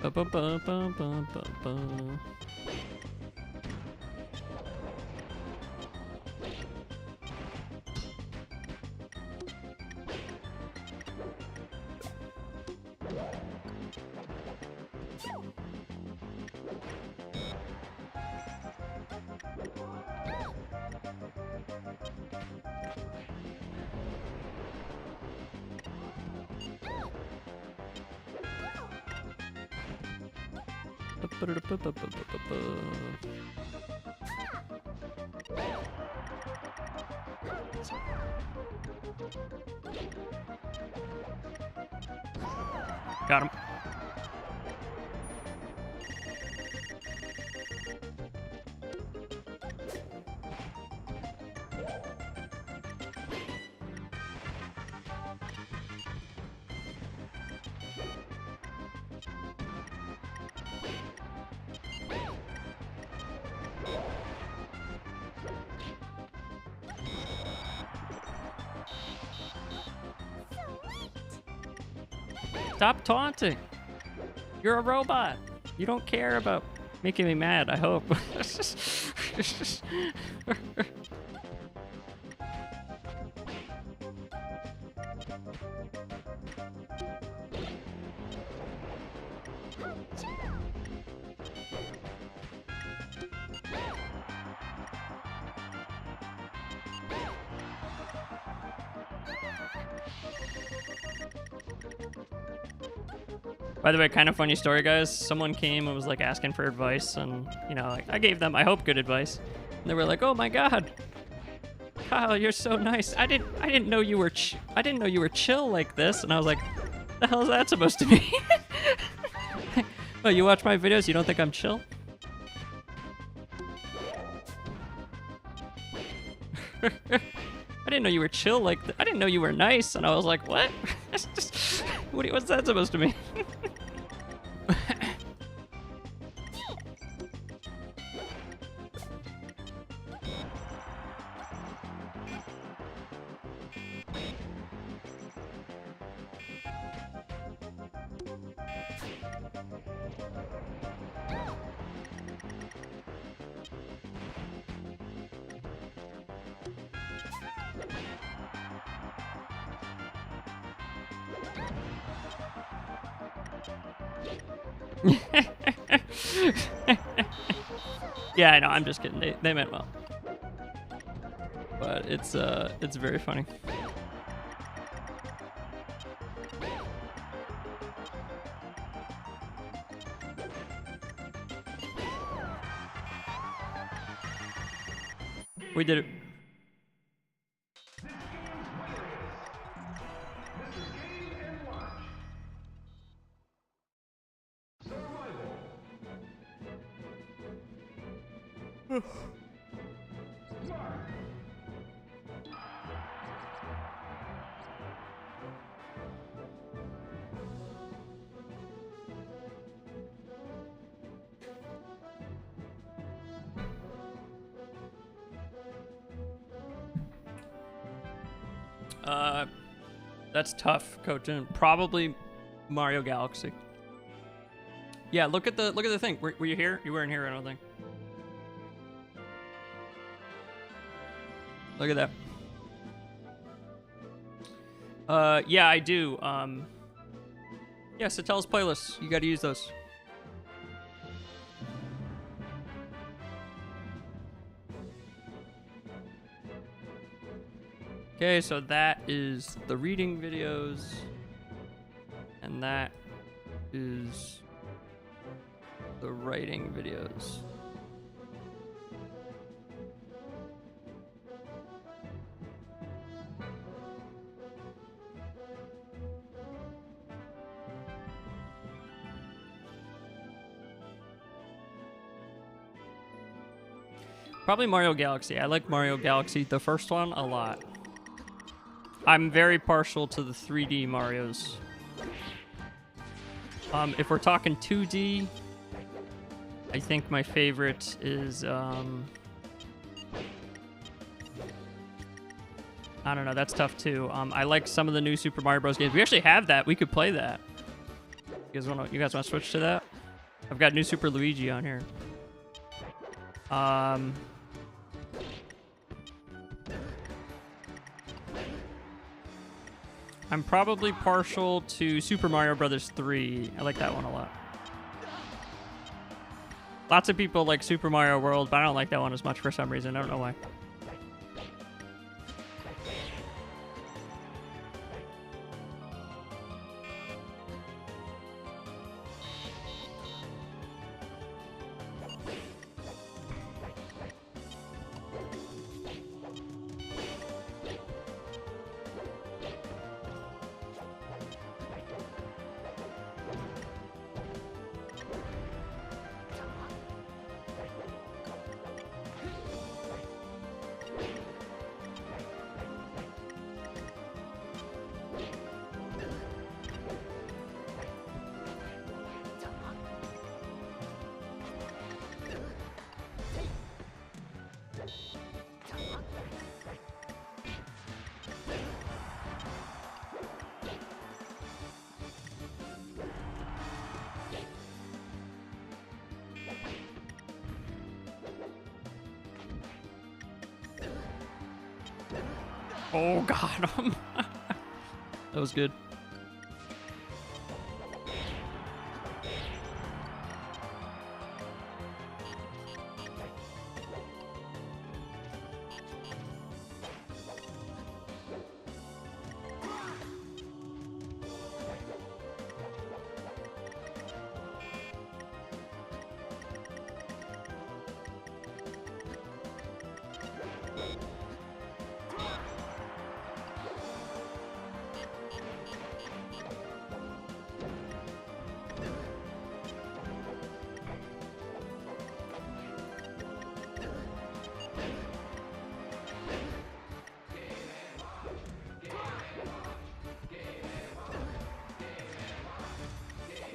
Ba-ba-ba-ba-ba-ba-ba. Got him. Stop taunting. You're a robot. You don't care about making me mad, I hope. By the way, kind of funny story, guys. Someone came and was like asking for advice, and you know, like, I gave them, I hope, good advice. And they were like, "Oh my God, Kyle, you're so nice. I didn't know you were chill like this." And I was like, "The hell is that supposed to mean?" Oh, you watch my videos? You don't think I'm chill? I didn't know you were chill like I didn't know you were nice. And I was like, what? What's that supposed to mean? Yeah, I know. I'm just kidding. They meant well, but it's very funny. We did it. That's tough, Coach. Probably Mario Galaxy. Yeah, look at the thing. Were you here? You weren't here, I don't think. Look at that. Yeah, I do. Yeah, Satel's playlists. You got to use those. Okay, so that is the reading videos, and that is the writing videos. Probably Mario Galaxy. I like Mario Galaxy, the first one, a lot. I'm very partial to the 3D Marios. If we're talking 2D, I think my favorite is, I don't know, that's tough too. I like some of the new Super Mario Bros. Games. We actually have that. We could play that. You guys want to switch to that? I've got New Super Luigi on here. I'm probably partial to Super Mario Bros. 3. I like that one a lot. Lots of people like Super Mario World, but I don't like that one as much for some reason. I don't know why. Oh, got him. That was good.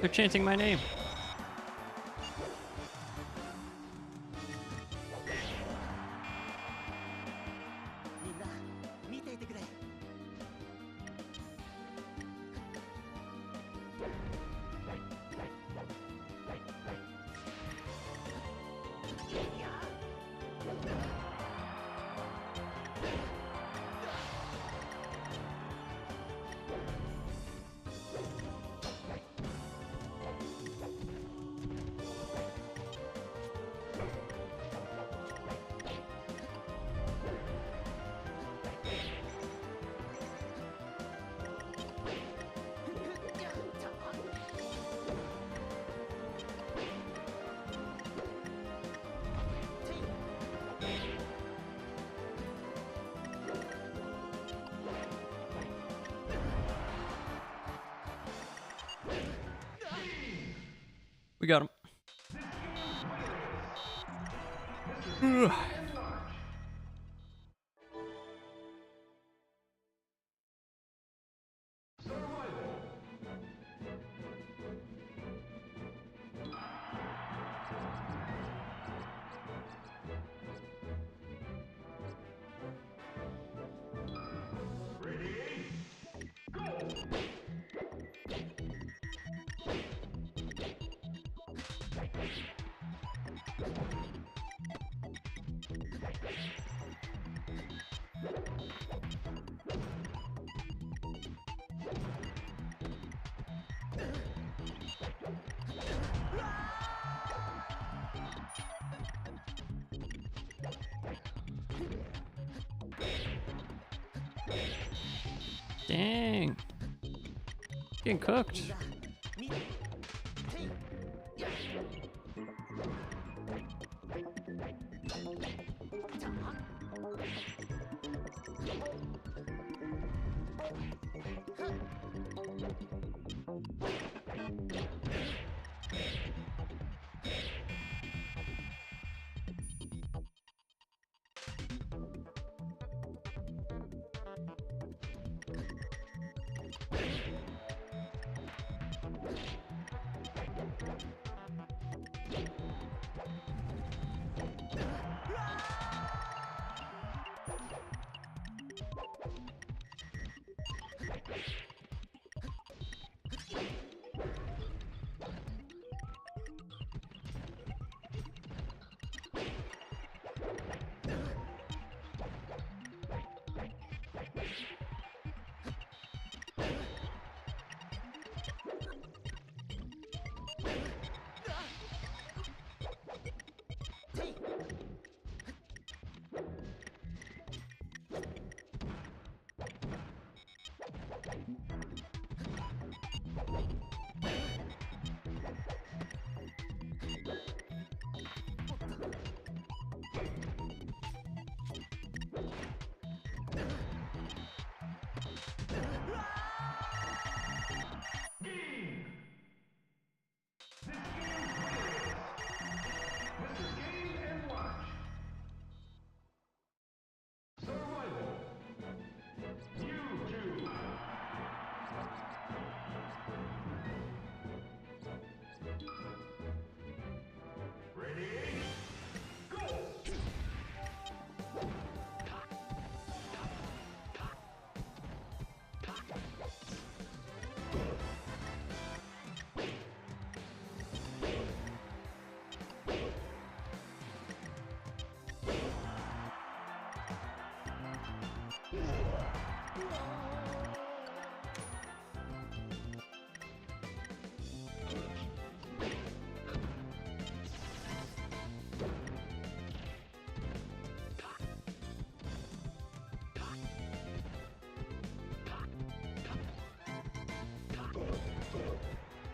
They're chanting my name. Dang. Getting cooked.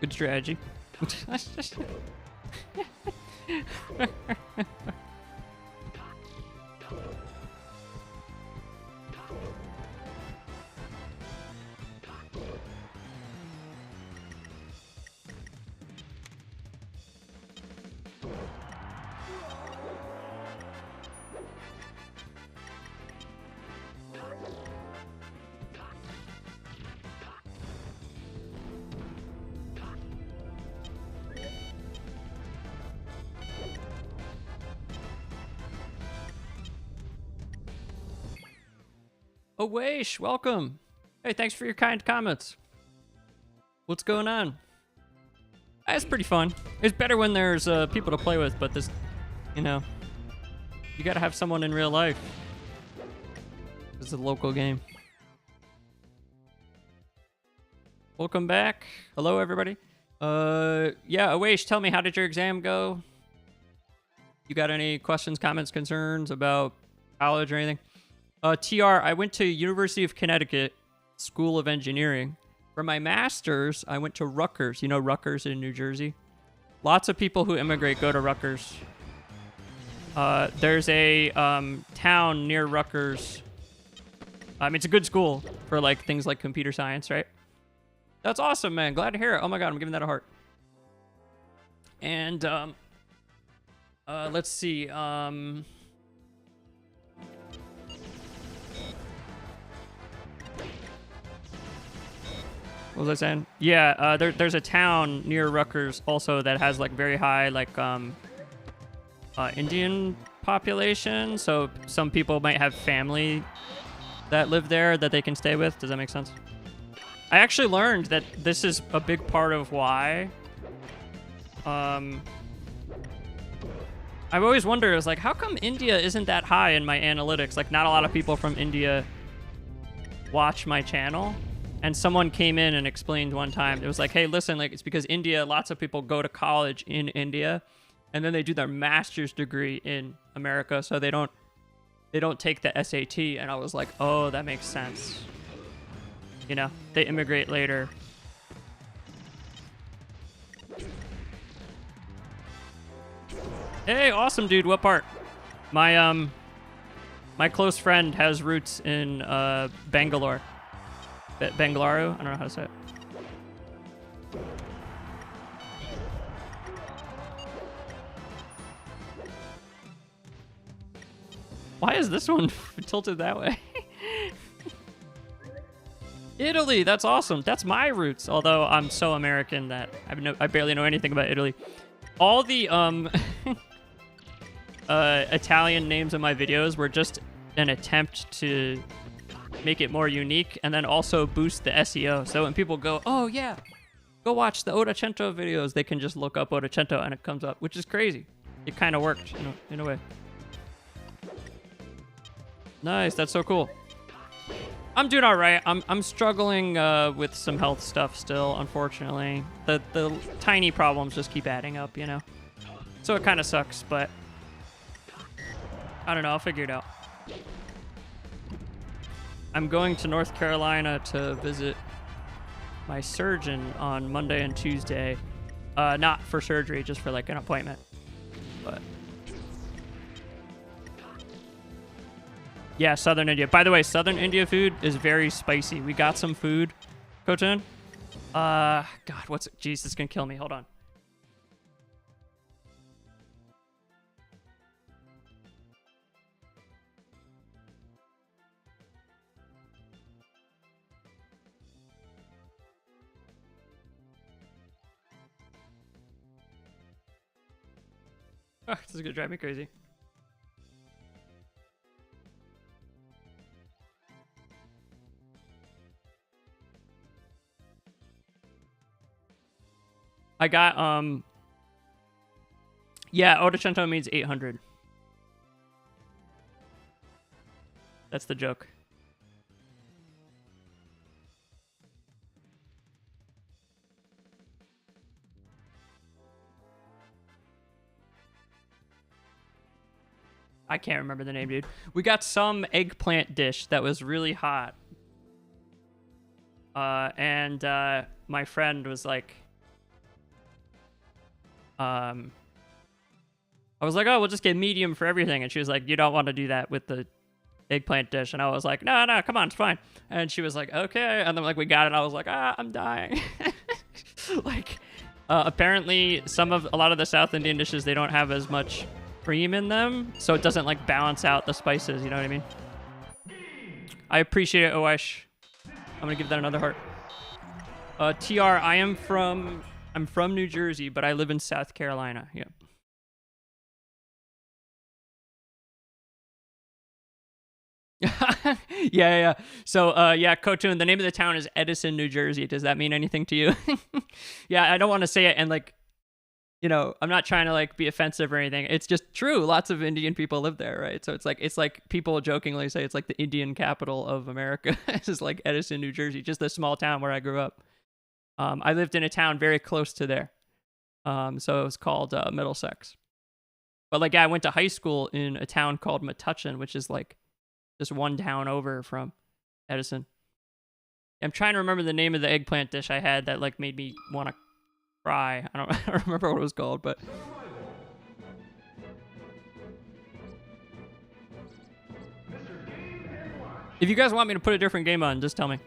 Good strategy. Awaish, welcome. Hey, thanks for your kind comments. What's going on? That's pretty fun. It's better when there's people to play with, but this, you know, you gotta have someone in real life. This is a local game. Welcome back. Hello, everybody. Yeah, Awaish, tell me, how did your exam go? You got any questions, comments, concerns about college or anything? TR, I went to University of Connecticut School of Engineering. For my master's, I went to Rutgers. You know Rutgers in New Jersey? Lots of people who immigrate go to Rutgers. There's a town near Rutgers. It's a good school for like things like computer science, right? That's awesome, man. Glad to hear it. Oh my god, I'm giving that a heart. And let's see. What was I saying? Yeah, there's a town near Rutgers also that has like very high like Indian population. So some people might have family that live there that they can stay with. Does that make sense? I actually learned that this is a big part of why. I've always wondered, is like, how come India isn't that high in my analytics? Like, not a lot of people from India watch my channel. And someone came in and explained one time, it was like, hey, listen, like, it's because India, lots of people go to college in India, and then they do their master's degree in America, so they don't take the SAT. And I was like, oh, that makes sense. You know, they immigrate later. Hey, awesome, dude. What part? My close friend has roots in Bangalore. Bengaluru? I don't know how to say it. Why is this one tilted that way? Italy, that's awesome. That's my roots. Although I'm so American that I barely know anything about Italy. All the Italian names in my videos were just an attempt to make it more unique and then also boost the SEO. So when people go, oh yeah, go watch the Ottocento videos, they can just look up Ottocento and it comes up, which is crazy. It kind of worked in a way. Nice, that's so cool. I'm doing all right. I'm struggling with some health stuff still, unfortunately. The tiny problems just keep adding up, you know? So it kind of sucks, but I don't know. I'll figure it out. I'm going to North Carolina to visit my surgeon on Monday and Tuesday. Not for surgery, just for like an appointment. But yeah, Southern India. By the way, Southern India food is very spicy. We got some food, Kochan. God, what's it? Jeez, this is gonna kill me. Hold on. Oh, this is gonna drive me crazy. I got, yeah, Ottocento means 800. That's the joke. I can't remember the name, dude. We got some eggplant dish that was really hot. And my friend was like, I was like, oh, we'll just get medium for everything. And she was like, you don't want to do that with the eggplant dish. And I was like, no, come on, it's fine. And she was like, okay. And then like we got it. I was like, I'm dying. Like, apparently a lot of the South Indian dishes, they don't have as much cream in them. So it doesn't like balance out the spices. You know what I mean? I appreciate it, Oesh. I'm going to give that another heart. TR, I'm from New Jersey, but I live in South Carolina. Yeah. yeah. So, yeah, Kotun, the name of the town is Edison, New Jersey. Does that mean anything to you? Yeah, I don't want to say it and like, you know, I'm not trying to like be offensive or anything. It's just true. Lots of Indian people live there, right? So it's like people jokingly say it's like the Indian capital of America. It's just like Edison, New Jersey, just a small town where I grew up. I lived in a town very close to there. So it was called Middlesex. But like, yeah, I went to high school in a town called Metuchen, which is like just one town over from Edison. I'm trying to remember the name of the eggplant dish I had that like made me want to cry. I don't remember what it was called, but if you guys want me to put a different game on, just tell me.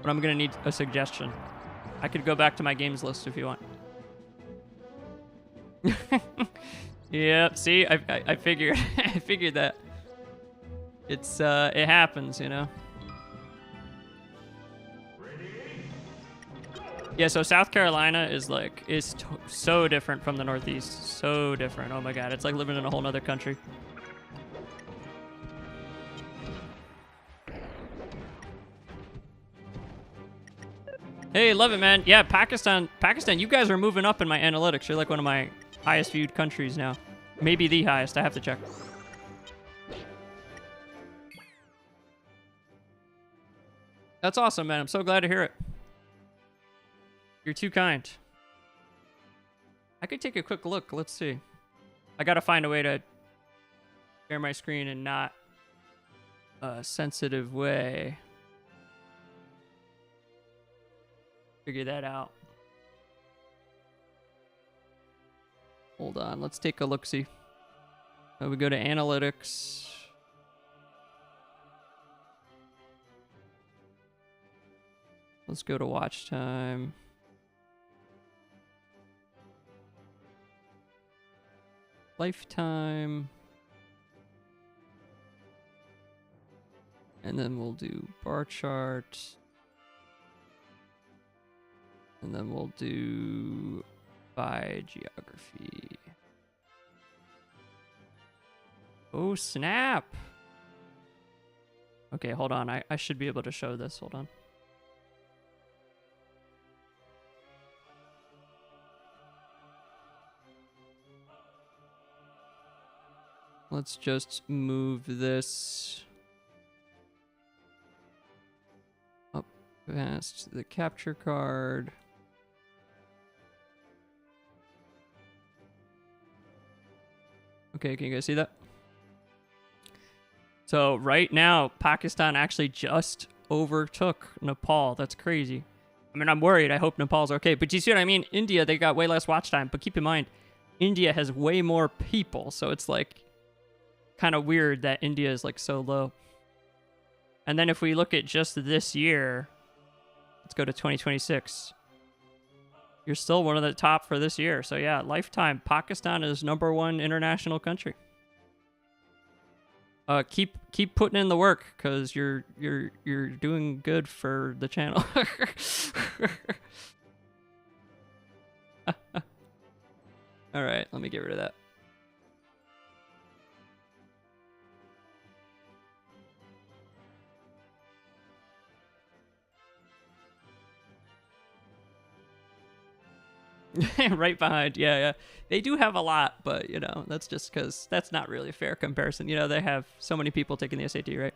But I'm gonna need a suggestion. I could go back to my games list if you want. Yep. See, I figured I figured that. It's it happens, you know. Yeah, so South Carolina is like so different from the Northeast. So different. Oh my god, it's like living in a whole nother country. Hey, love it, man. Yeah, Pakistan, you guys are moving up in my analytics. You're like one of my highest viewed countries now. Maybe the highest. I have to check. That's awesome, man. I'm so glad to hear it. You're too kind. I could take a quick look. Let's see. I gotta find a way to share my screen in not a sensitive way. figure that out. Hold on, let's take a look-see. We go to analytics. Let's go to watch time. Lifetime. And then we'll do bar chart. And then we'll do by geography. Oh, snap. Okay, hold on. I should be able to show this. Hold on. Let's just move this up past the capture card. Okay, can you guys see that? So right now, Pakistan actually just overtook Nepal. That's crazy. I mean, I'm worried. I hope Nepal's okay. But do you see what I mean? India, they got way less watch time. But keep in mind, India has way more people. So it's like kind of weird that India is like so low. And then if we look at just this year, let's go to 2026. You're still one of the top for this year. So yeah, lifetime. Pakistan is #1 international country. Keep putting in the work because you're doing good for the channel. All right, let me get rid of that. Right behind. Yeah. They do have a lot, but, you know, that's just because that's not really a fair comparison. You know, they have so many people taking the SAT, right?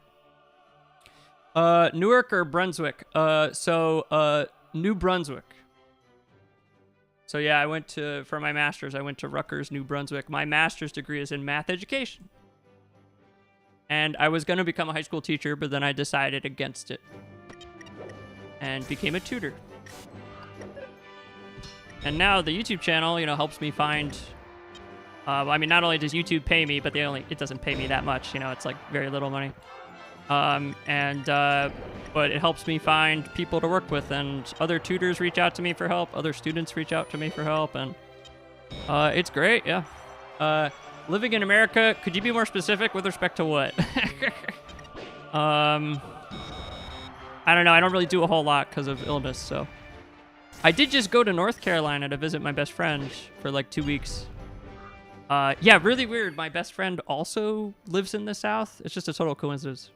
Newark or Brunswick? New Brunswick. So, yeah, for my master's, I went to Rutgers, New Brunswick. My master's degree is in math education. And I was going to become a high school teacher, but then I decided against it and became a tutor. And now the YouTube channel, you know, helps me find, I mean, not only does YouTube pay me, but it doesn't pay me that much, you know, it's like very little money. But it helps me find people to work with, and other tutors reach out to me for help, other students reach out to me for help, and it's great, yeah. Living in America, could you be more specific with respect to what? I don't know, I don't really do a whole lot because of illness, so. I did just go to North Carolina to visit my best friend for like 2 weeks. Yeah, really weird. My best friend also lives in the South. It's just a total coincidence.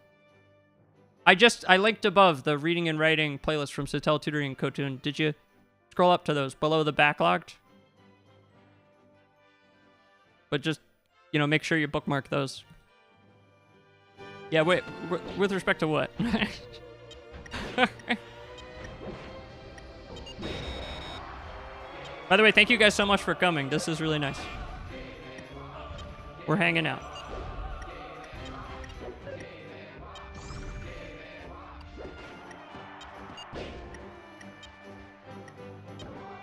I linked above the reading and writing playlist from Sitel Tutoring and Kotun. Did you scroll up to those below the backlogged? But just, you know, make sure you bookmark those. Yeah, wait, with respect to what? By the way, thank you guys so much for coming. This is really nice. We're hanging out.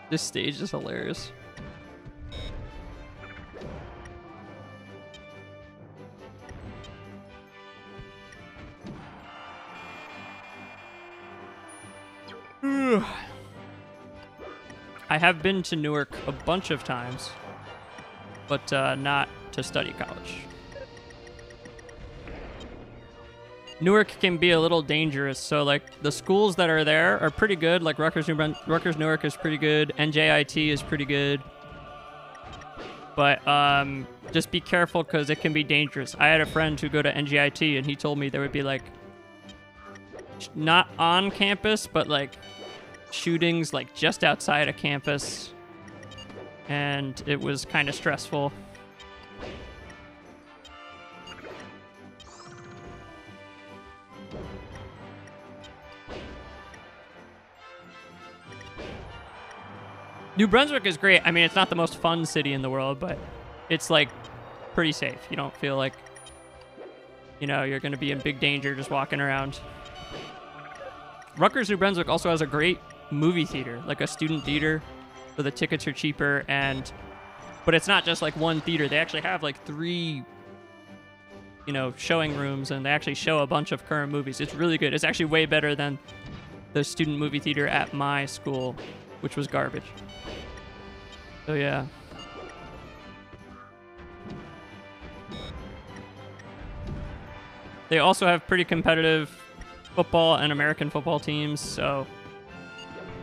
This stage is hilarious. I have been to Newark a bunch of times, but not to study college. Newark can be a little dangerous, so like the schools that are there are pretty good. Like Rutgers Newark is pretty good. NJIT is pretty good, but just be careful because it can be dangerous. I had a friend who go to NJIT, and he told me there would be like not on campus, but like shootings like just outside of campus, and it was kind of stressful. New Brunswick is great. I mean, it's not the most fun city in the world, but it's like pretty safe. You don't feel like, you know, you're going to be in big danger just walking around. Rutgers, New Brunswick also has a great movie theater, like a student theater, so the tickets are cheaper. But it's not just like one theater. They actually have like 3, showing rooms, and they actually show a bunch of current movies. It's really good. It's actually way better than the student movie theater at my school, which was garbage. So yeah. They also have pretty competitive football and American football teams, so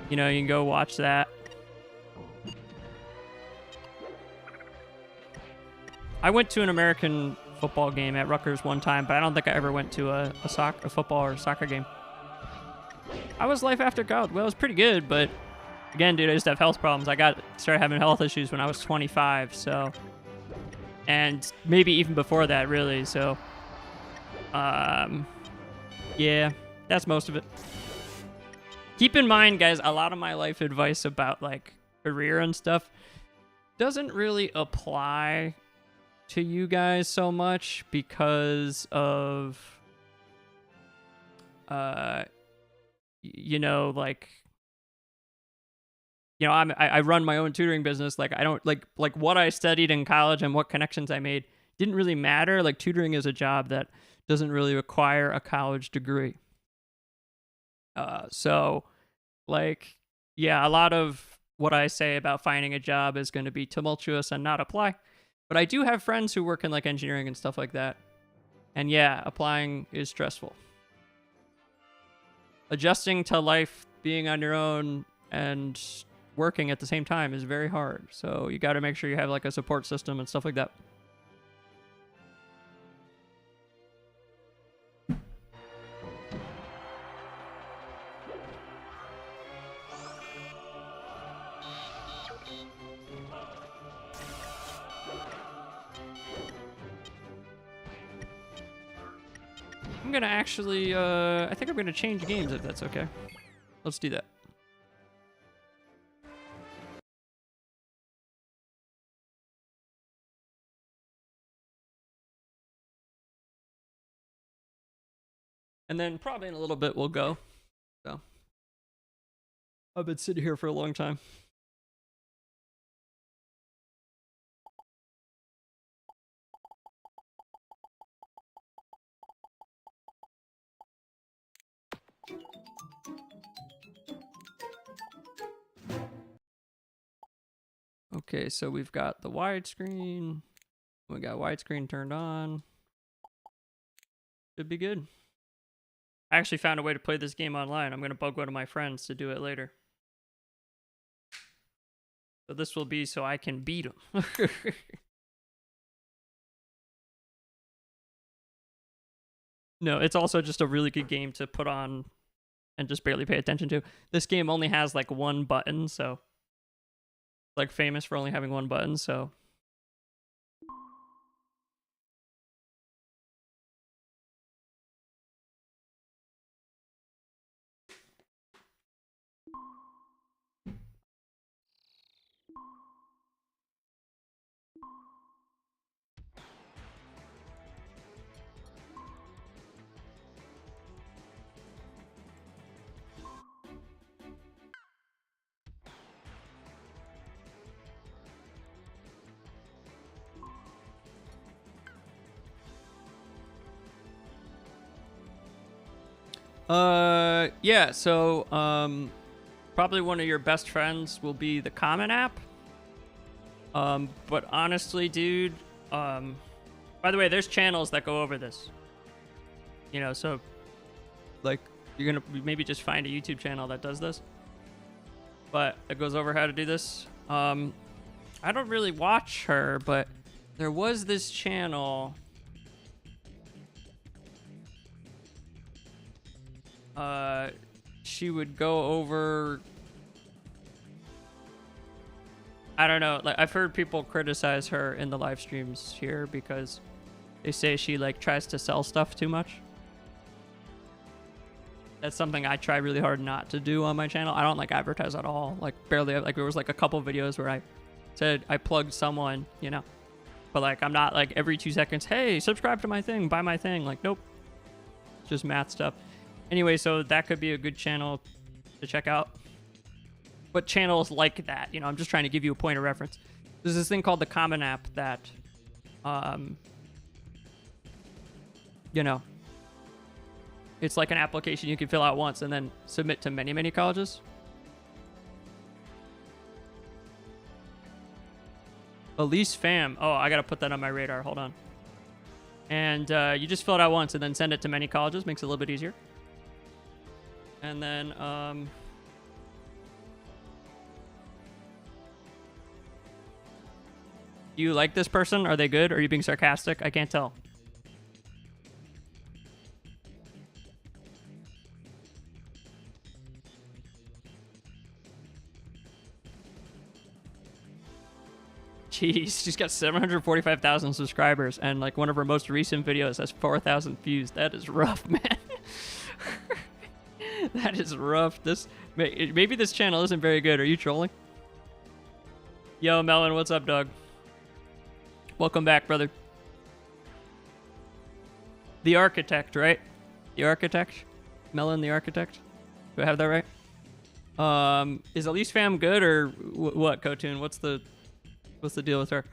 you can go watch that. I went to an American football game at Rutgers one time, but I don't think I ever went to a football or soccer game. How was life after college? Well, it was pretty good, but again, dude, I just have health problems. I started having health issues when I was 25, so, and maybe even before that, really. So, yeah, that's most of it. Keep in mind, guys, a lot of my life advice about like career and stuff doesn't really apply to you guys so much because of I run my own tutoring business. Like I don't like what I studied in college and what connections I made didn't really matter. Like tutoring is a job that doesn't really require a college degree. So like, yeah, a lot of what I say about finding a job is going to be tumultuous and not apply. But I do have friends who work in like engineering and stuff like that. And yeah, applying is stressful. Adjusting to life, being on your own and working at the same time is very hard. So you got to make sure you have like a support system and stuff like that. I'm gonna actually, I think I'm gonna change games if that's okay. Let's do that. And then probably in a little bit we'll go. So I've been sitting here for a long time. Okay, so we've got the widescreen. We got widescreen turned on. Should be good. I actually found a way to play this game online. I'm going to bug one of my friends to do it later. So this will be so I can beat him. No, it's also just a really good game to put on and just barely pay attention to. This game only has like one button, so like famous for only having one button, so yeah, so probably one of your best friends will be the Common app. But honestly, dude, by the way, there's channels that go over this. So like you're gonna maybe just find a YouTube channel that does this. But it goes over how to do this. I don't really watch her, but there was this channel. She would go over, I don't know, like I've heard people criticize her in the live streams here because they say she like tries to sell stuff too much. That's something I try really hard not to do on my channel. I don't like advertise at all, like barely. Like there was like a couple videos where I said I plugged someone, but like I'm not like every 2 seconds, hey, subscribe to my thing, buy my thing. Like nope, it's just math stuff. Anyway, so that could be a good channel to check out. but channels like that. You know, I'm just trying to give you a point of reference. There's this thing called the Common App that, you know, it's like an application you can fill out once and then submit to many, many colleges. Elise Fam. Oh, I got to put that on my radar. Hold on. And you just fill it out once and then send it to many colleges. Makes it a little bit easier. And then... do you like this person? Are they good? Are you being sarcastic? I can't tell. Jeez, she's got 745,000 subscribers, and like one of her most recent videos has 4,000 views. That is rough, man. That is rough. Maybe this channel isn't very good. Are you trolling? Yo, Melon, what's up, dog? Welcome back, brother. The Architect, right? The Architect? Melon the Architect? Do I have that right? Is Elise Fam good or what, Kotun? What's the deal with her?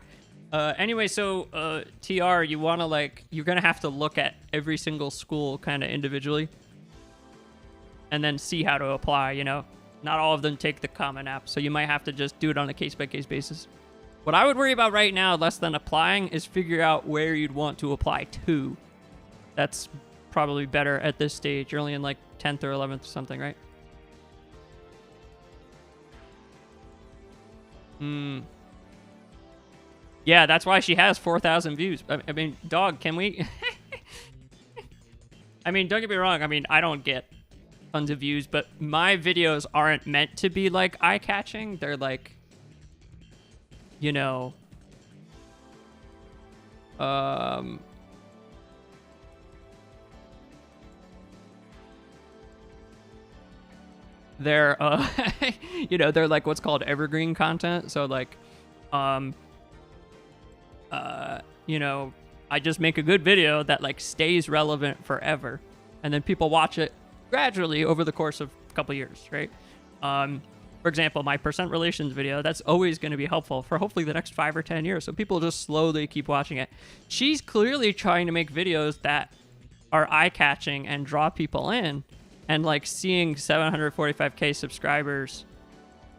Anyway, so TR, you want to you're going to have to look at every single school kind of individually and then see how to apply, you know? Not all of them take the Common App, so you might have to just do it on a case-by-case basis. What I would worry about right now, less than applying, is figure out where you'd want to apply to. That's probably better at this stage. You're only in like 10th or 11th or something, right? Yeah, that's why she has 4,000 views. I mean, dog, can we... I mean, don't get me wrong. I mean, I don't get tons of views, but my videos aren't meant to be like eye-catching. They're like... you know, they're, you know, they're like what's called evergreen content. So like, you know, I just make a good video that like stays relevant forever. And then people watch it gradually over the course of a couple years, right? For example, my percent relations video, that's always going to be helpful for hopefully the next 5 or 10 years. So people just slowly keep watching it. She's clearly trying to make videos that are eye-catching and draw people in. And like seeing 745K subscribers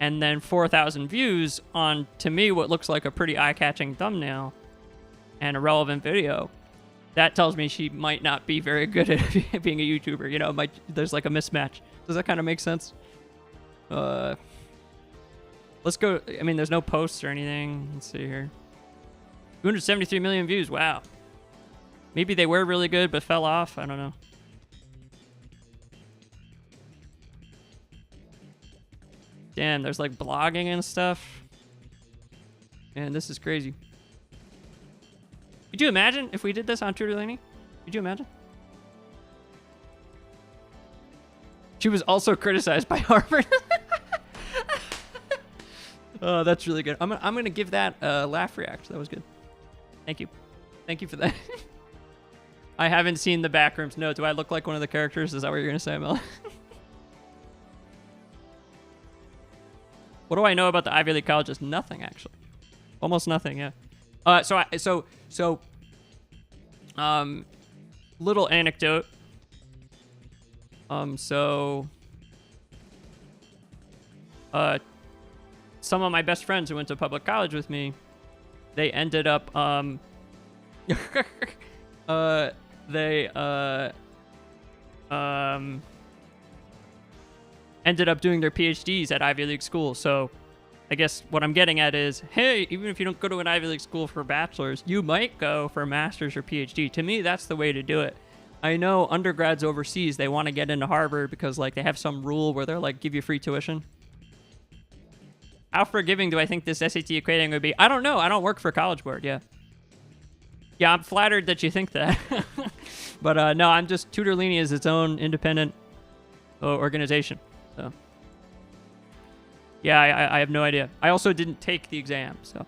and then 4,000 views on, to me, what looks like a pretty eye-catching thumbnail and a relevant video. That tells me she might not be very good at being a YouTuber. You know, there's like a mismatch. Does that kind of make sense? Let's go. I mean, there's no posts or anything. Let's see here. 273 million views. Wow. Maybe they were really good but fell off. I don't know. Damn, there's like blogging and stuff. Man, this is crazy. Could you imagine if we did this on Tutorlini? Could you imagine? She was also criticized by Harvard. Oh, that's really good. I'm gonna give that a laugh react. That was good. Thank you. Thank you for that. I haven't seen the backrooms. No, do I look like one of the characters? Is that what you're gonna say, Mel? What do I know about the Ivy League colleges? Nothing, actually. Almost nothing. Yeah. Little anecdote. Some of my best friends who went to public college with me, they ended up, ended up doing their PhDs at Ivy League schools. So I guess what I'm getting at is, hey, even if you don't go to an Ivy League school for bachelor's, you might go for a master's or PhD. To me, that's the way to do it. I know undergrads overseas, they want to get into Harvard because like they have some rule where they're like, give you free tuition. How forgiving do I think this SAT equating would be? I don't know. I don't work for College Board. Yeah. Yeah, I'm flattered that you think that. But no, I'm just, Tutorlini is its own independent organization. So yeah, I have no idea. I also didn't take the exam, so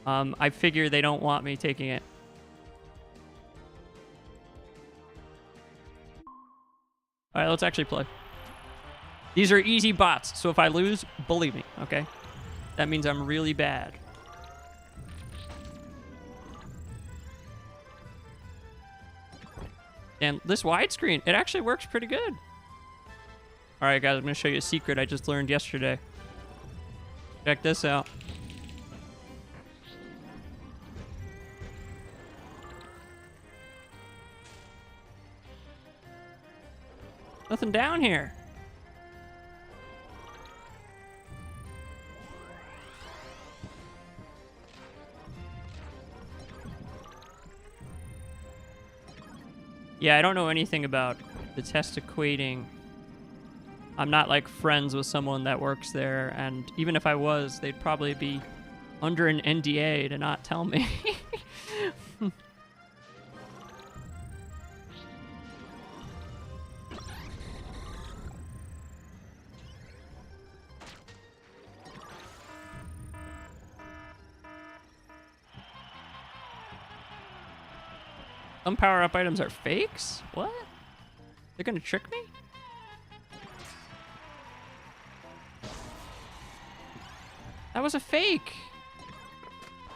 I figure they don't want me taking it. All right, let's actually play. These are easy bots, so if I lose, believe me, okay? That means I'm really bad. And this widescreen, it actually works pretty good. All right, guys, I'm going to show you a secret I just learned yesterday. Check this out. Nothing down here. Yeah, I don't know anything about the test equating. I'm not like friends with someone that works there, and even if I was, they'd probably be under an NDA to not tell me. Some power-up items are fakes? What? They're gonna trick me? That was a fake.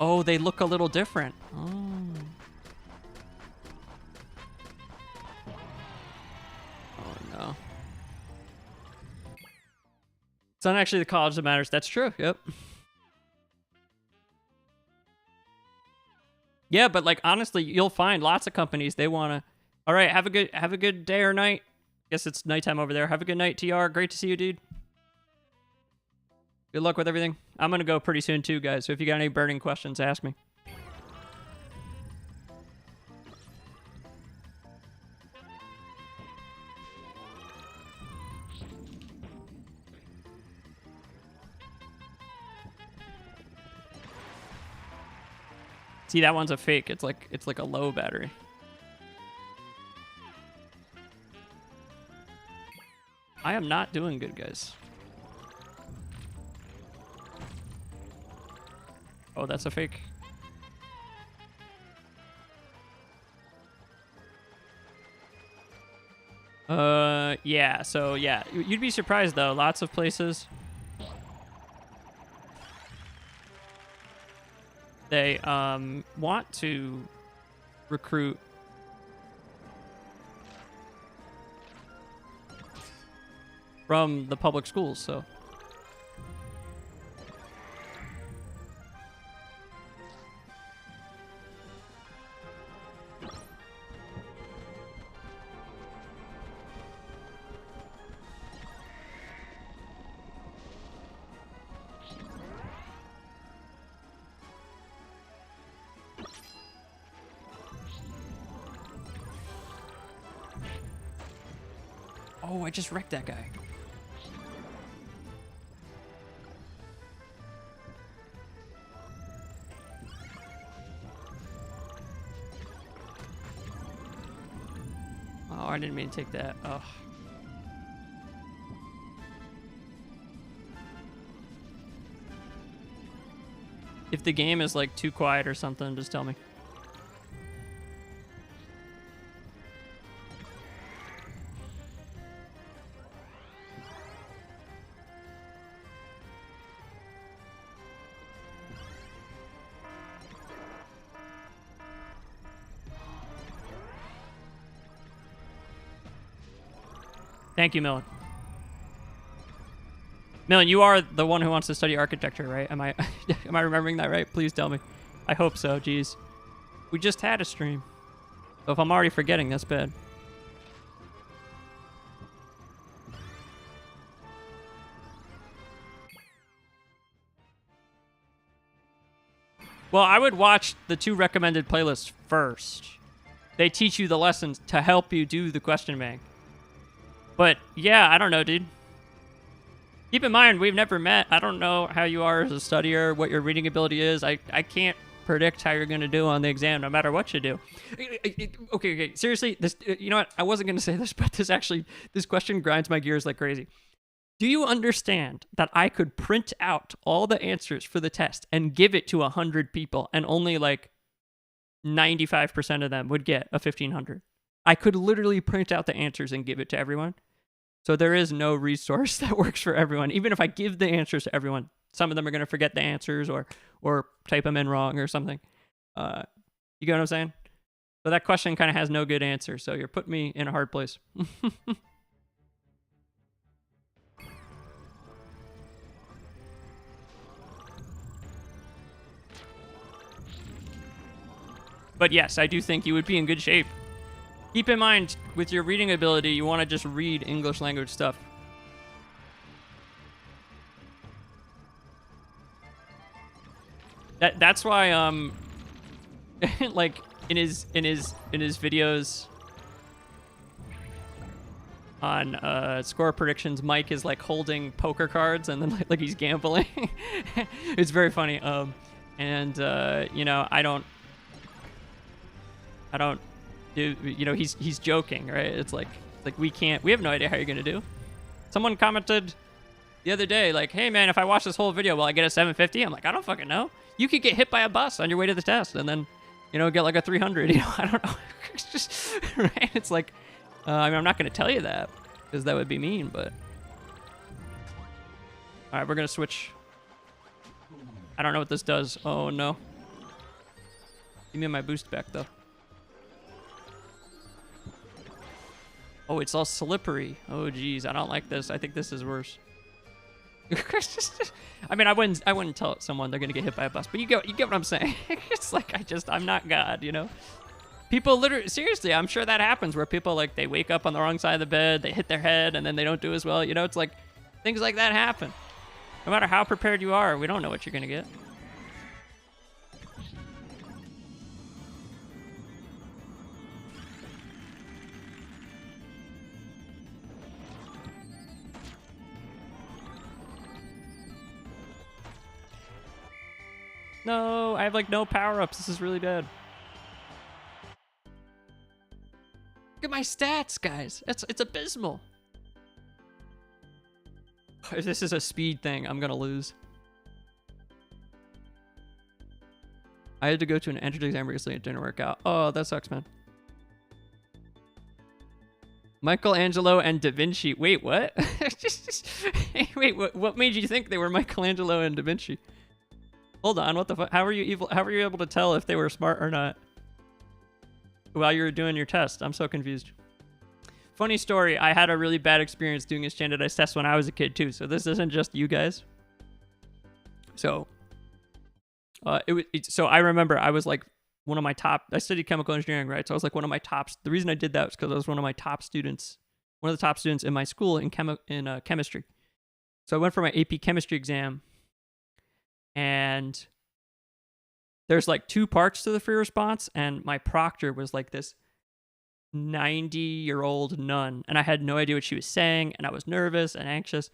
Oh, they look a little different. Oh. Oh, no. It's not actually the college that matters. That's true. Yep. Yeah, but like honestly, you'll find lots of companies they want to. All right, have a good day or night. Guess it's nighttime over there. Have a good night, TR. Great to see you, dude. Good luck with everything. I'm gonna go pretty soon too, guys. So if you got any burning questions, ask me. See, that one's a fake. It's like a low battery. I am not doing good, guys. Oh, that's a fake. Yeah, so yeah. You'd be surprised though. Lots of places they want to recruit from the public schools, so. Oh, I just wrecked that guy. Oh, I didn't mean to take that. Oh. If the game is like too quiet or something, just tell me. Thank you, Millen. Millen, you are the one who wants to study architecture, right? Am I am I remembering that right? Please tell me. I hope so, jeez. We just had a stream. So if I'm already forgetting, that's bad. Well, I would watch the 2 recommended playlists first. They teach you the lessons to help you do the question bank. But yeah, I don't know, dude. Keep in mind, we've never met. I don't know how you are as a studier, what your reading ability is. I can't predict how you're going to do on the exam, no matter what you do. Okay. Seriously, this. You know what? I wasn't going to say this, but this question grinds my gears like crazy. Do you understand that I could print out all the answers for the test and give it to 100 people, and only like 95% of them would get a 1500? I could literally print out the answers and give it to everyone. So there is no resource that works for everyone. Even if I give the answers to everyone, some of them are going to forget the answers or type them in wrong or something. You get what I'm saying? So that question kind of has no good answer. So you're putting me in a hard place. But yes, I do think you would be in good shape. Keep in mind, with your reading ability, you want to just read English language stuff. That's why like in his videos on score predictions, Mike is like holding poker cards and then like he's gambling. It's very funny. And you know, I don't do, you know, he's joking, right? It's like we have no idea how you're gonna do. Someone commented the other day, like, hey man, if I watch this whole video, will I get a 750? I'm like, I don't fucking know. You could get hit by a bus on your way to the test and then, you know, get like a 300, you know, I don't know. It's just, right? It's like, I mean, I'm not gonna tell you that because that would be mean, but. All right, we're gonna switch. I don't know what this does. Oh no. Give me my boost back though. Oh, it's all slippery. Oh, geez, I don't like this. I think this is worse. I mean, I wouldn't tell someone they're gonna get hit by a bus, but you get what I'm saying. It's like I'm not God, you know. People literally, seriously, I'm sure that happens where people like they wake up on the wrong side of the bed, they hit their head, and then they don't do as well. You know, it's like things like that happen. No matter how prepared you are, we don't know what you're gonna get. No, I have like no power-ups. This is really bad. Look at my stats, guys. It's abysmal. If this is a speed thing, I'm gonna lose. I had to go to an entrance exam recently. It didn't work out. Oh, that sucks, man. Michelangelo and Da Vinci. Wait, what? Wait, what made you think they were Michelangelo and Da Vinci? Hold on, what the fuck? How were you able to tell if they were smart or not while you were doing your test? I'm so confused. Funny story, I had a really bad experience doing a standardized test when I was a kid too, so this isn't just you guys. So, so I remember I was like one of my top, I studied chemical engineering, right? So I was like one of my tops. The reason I did that was because I was one of my top students, one of the top students in my school in chemistry. So I went for my AP chemistry exam. And there's like 2 parts to the free response, and my proctor was like this 90-year-old nun, and I had no idea what she was saying, and I was nervous and anxious.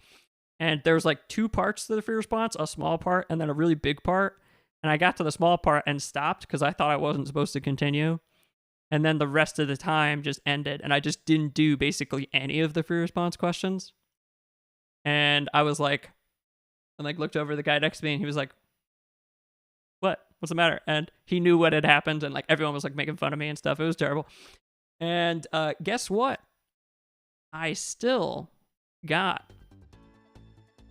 And there was like 2 parts to the free response, a small part and then a really big part. And I got to the small part and stopped because I thought I wasn't supposed to continue. And then the rest of the time just ended, and I just didn't do basically any of the free response questions. And I was like, and like looked over at the guy next to me, and he was like, what's the matter? And he knew what had happened, and like everyone was like making fun of me and stuff. It was terrible. And guess what? I still got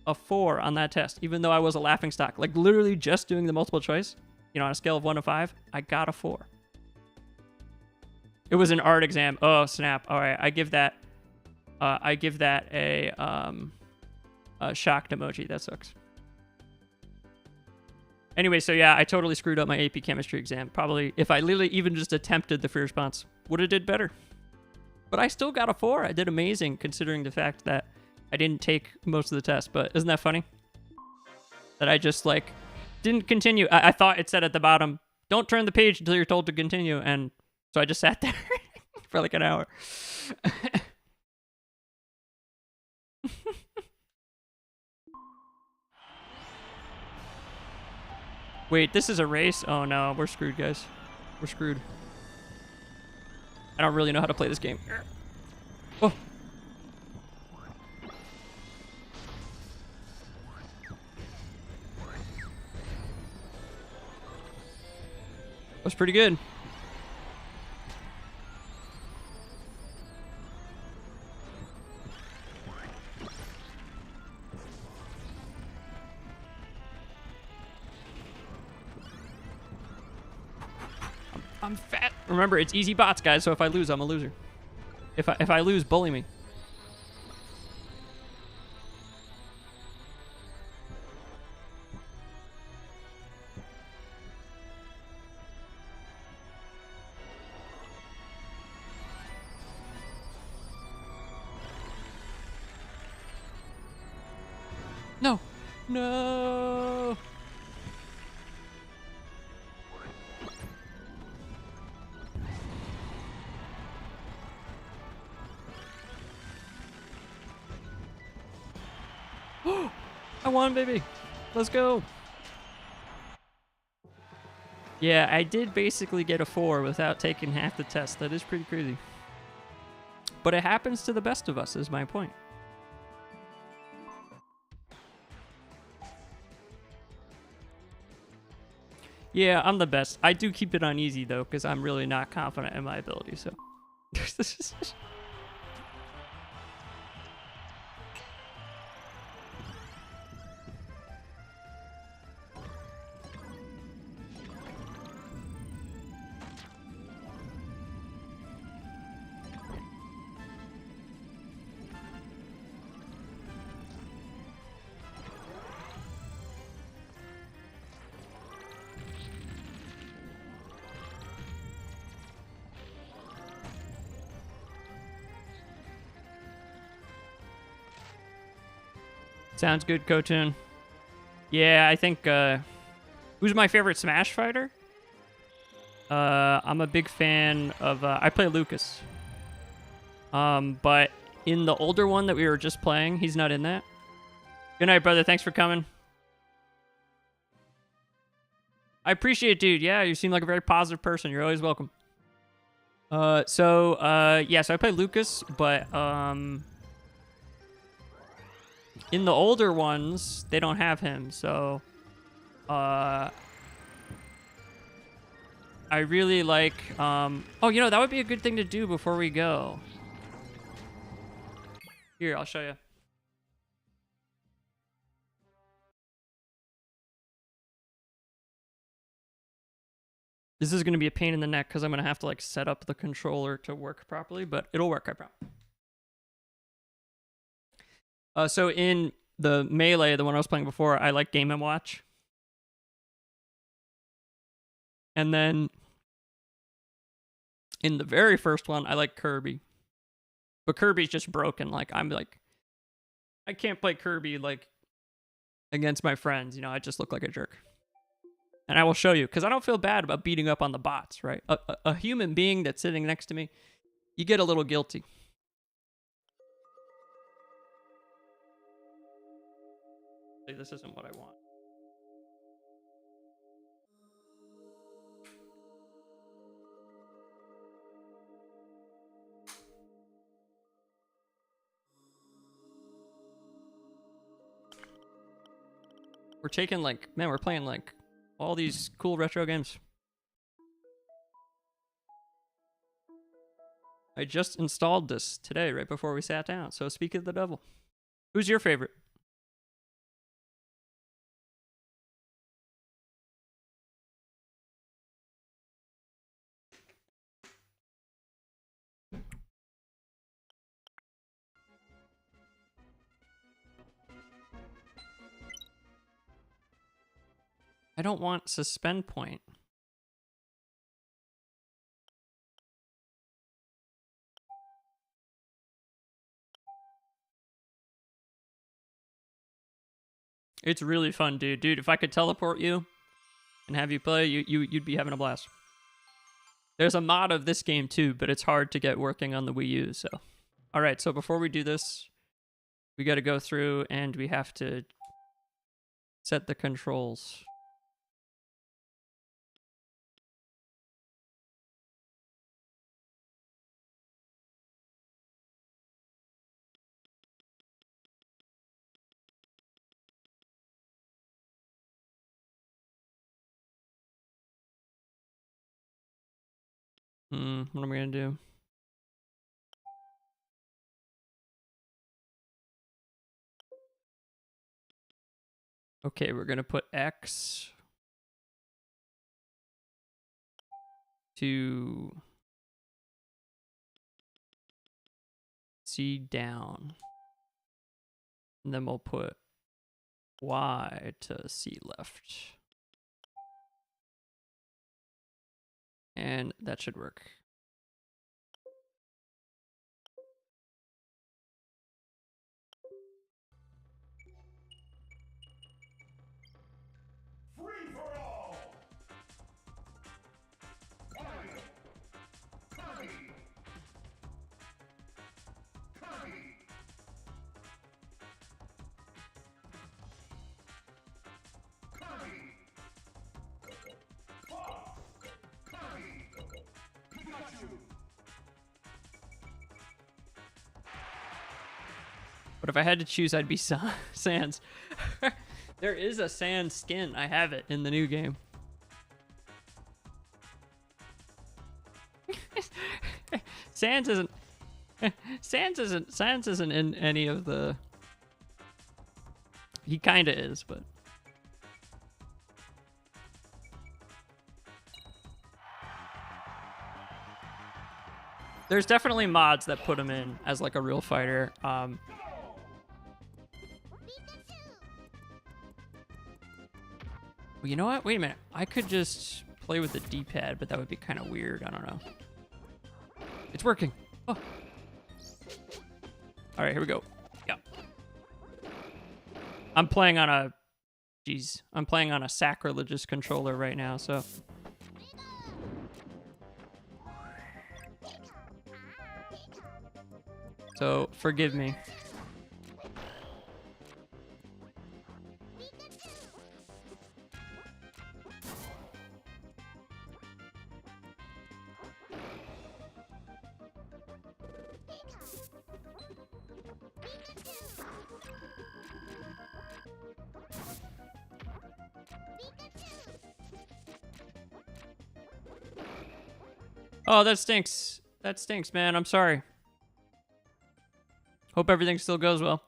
a 4 on that test, even though I was a laughingstock. Like literally just doing the multiple choice, you know, on a scale of 1 to 5, I got a 4. It was an art exam. Oh snap! All right, I give that a shocked emoji. That sucks. Anyway, so yeah, I totally screwed up my AP chemistry exam. Probably, if I literally even just attempted the free response, would have did better. But I still got a 4. I did amazing considering the fact that I didn't take most of the test. But isn't that funny? That I just like didn't continue. I thought it said at the bottom, don't turn the page until you're told to continue. And so I just sat there for like an hour. Wait, this is a race? Oh no, we're screwed, guys. We're screwed. I don't really know how to play this game. Oh. That's pretty good. I'm fat. Remember, it's easy bots, guys, so if I lose, I'm a loser. If I lose, bully me. No. No. I won, baby. Let's go. Yeah, I did basically get a 4 without taking half the test. That is pretty crazy. But it happens to the best of us, is my point. Yeah, I'm the best. I do keep it on easy, though, because I'm really not confident in my ability, so. Sounds good, Kotun. Yeah, I think, who's my favorite Smash fighter? I'm a big fan of, I play Lucas. But in the older one that we were just playing, he's not in that. Good night, brother. Thanks for coming. I appreciate it, dude. Yeah, you seem like a very positive person. You're always welcome. Yeah, so I play Lucas, but, in the older ones, they don't have him, so I really like oh, you know, that would be a good thing to do before we go. Here, I'll show you. This is going to be a pain in the neck because I'm going to have to like set up the controller to work properly, but it'll work, I promise. So in the Melee, the one I was playing before, I like Game & Watch. And then in the very first one, I like Kirby. But Kirby's just broken. Like, I'm like, I can't play Kirby, like, against my friends. You know, I just look like a jerk. And I will show you, because I don't feel bad about beating up on the bots, right? A human being that's sitting next to me, you get a little guilty. This isn't what I want. We're taking like, man, we're playing like all these cool retro games. I just installed this today, right before we sat down. So speak of the devil. Who's your favorite? I don't want suspend point. It's really fun, dude. Dude, if I could teleport you and have you play, you'd be having a blast. There's a mod of this game too, but it's hard to get working on the Wii U, so. All right, so before we do this, we got to go through and we have to set the controls. What am I going to do? Okay, we're going to put X to C down. And then we'll put Y to C left. And that should work. But if I had to choose, I'd be Sans. There is a Sans skin. I have it in the new game. Sans isn't in any of the. He kinda is, but. There's definitely mods that put him in as like a real fighter. Well, you know what? Wait a minute. I could just play with the D-pad, but that would be kind of weird. I don't know. It's working. Oh. All right, here we go. Yeah. I'm playing on a... Jeez. I'm playing on a sacrilegious controller right now, so... So, forgive me. Oh, that stinks. That stinks, man. I'm sorry. Hope everything still goes well.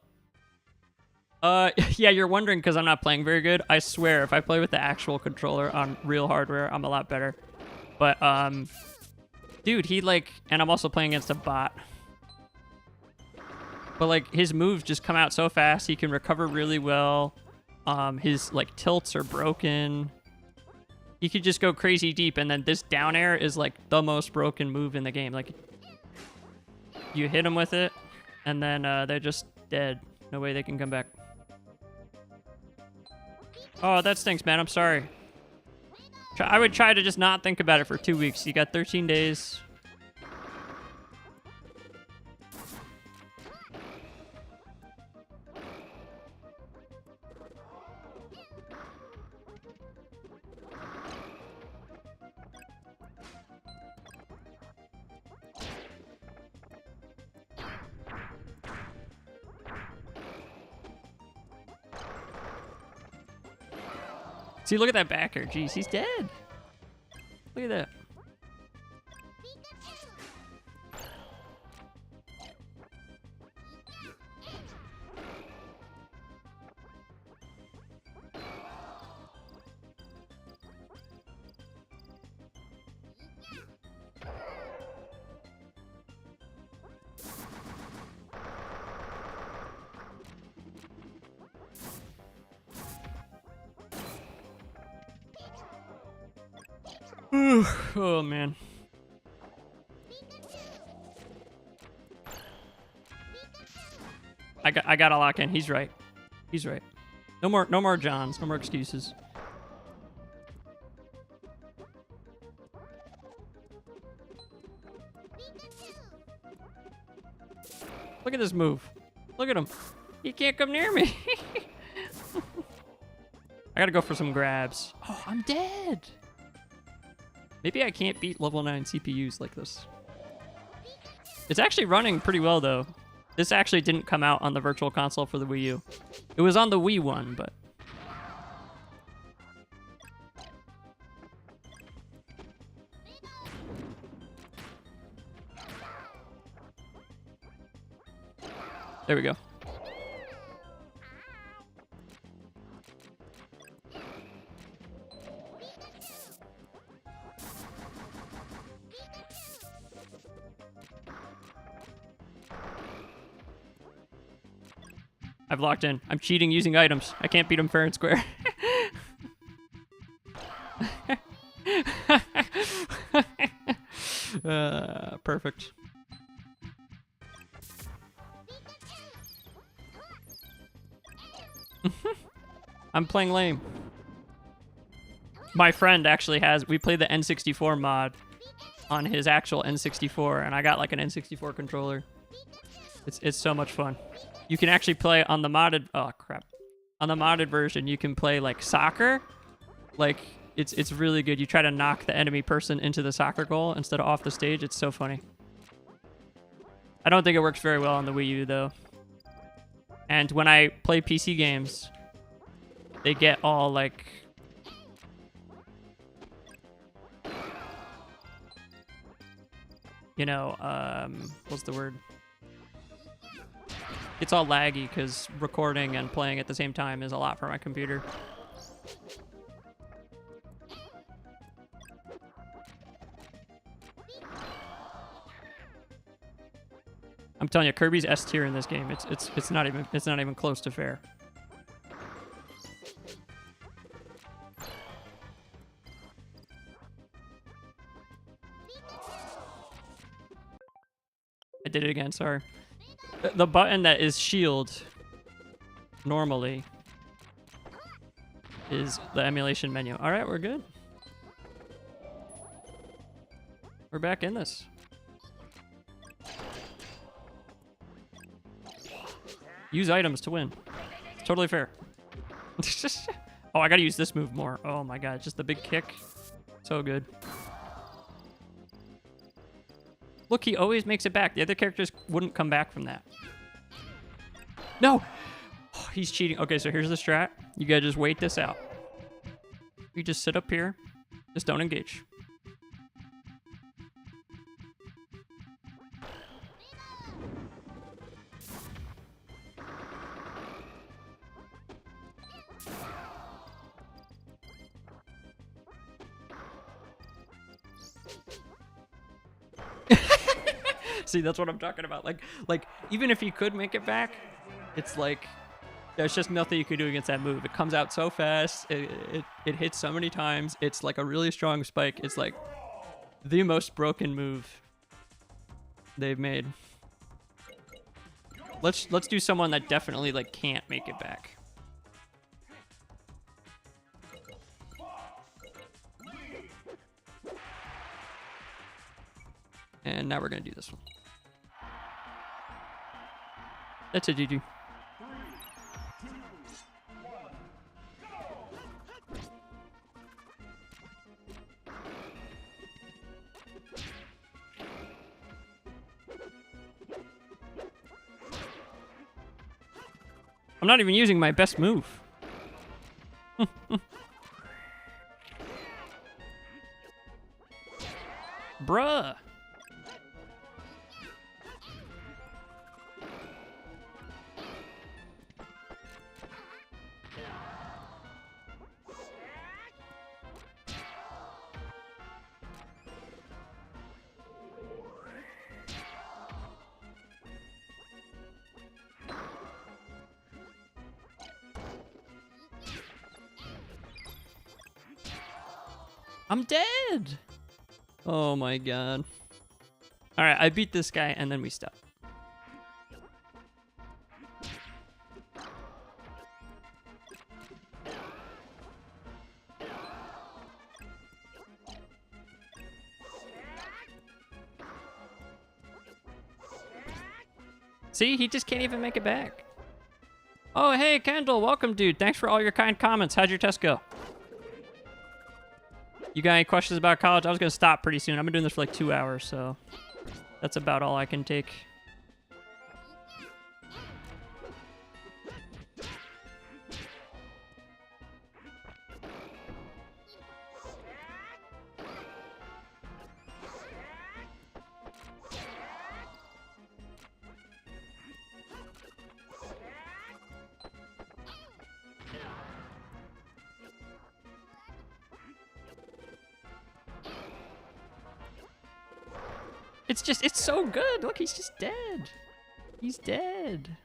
Yeah, you're wondering because I'm not playing very good. I swear, if I play with the actual controller on real hardware, I'm a lot better. But, dude, he, like... And I'm also playing against a bot. But, like, his moves just come out so fast. He can recover really well. His, like, tilts are broken. He could just go crazy deep, and then this down air is, like, the most broken move in the game. Like, you hit him with it, and then they're just dead. No way they can come back. Oh, that stinks, man. I'm sorry. I would try to just not think about it for 2 weeks. You got 13 days. See, look at that backer. Jeez, he's dead. Look at that. Oh, man. I gotta lock in. He's right. He's right. No more Johns. No more excuses. Look at this move. Look at him. He can't come near me. I gotta go for some grabs. Oh, I'm dead. Maybe I can't beat level 9 CPUs like this. It's actually running pretty well, though. This actually didn't come out on the Virtual Console for the Wii U. It was on the Wii one, but... There we go. I've locked in. I'm cheating using items. I can't beat him fair and square. Perfect. I'm playing lame. My friend actually has, we played the N64 mod on his actual N64, and I got like an N64 controller. It's so much fun. You can actually play on the modded, oh crap. On the modded version, you can play like soccer. Like, it's really good. You try to knock the enemy person into the soccer goal instead of off the stage. It's so funny. I don't think it works very well on the Wii U though. And when I play PC games, they get all like, you know, what's the word? It's all laggy because recording and playing at the same time is a lot for my computer. I'm telling you, Kirby's S tier in this game. It's not even close to fair. I did it again, sorry. The button that is shield normally is the emulation menu. All right, we're good. We're back in this. Use items to win. It's totally fair. Oh, I gotta use this move more. Oh my god, just the big kick. So good. Look, he always makes it back. The other characters wouldn't come back from that. No! Oh, he's cheating. Okay, so here's the strat. You gotta just wait this out. You just sit up here. Just don't engage. See, that's what I'm talking about. Like even if you could make it back, it's like there's just nothing you can do against that move. It comes out so fast. It hits so many times. It's like a really strong spike. It's like the most broken move they've made. Let's do someone that definitely like can't make it back. And now we're gonna do this one. That's a GG. I'm not even using my best move. Bruh. I'm dead. Oh my god. All right, I beat this guy and then we stop. See, he just can't even make it back. Oh, hey, Kendall, welcome, dude. Thanks for all your kind comments. How'd your test go? You got any questions about college? I was going to stop pretty soon. I've been doing this for like 2 hours, so that's about all I can take. It's so good. Look, he's just dead. He's dead.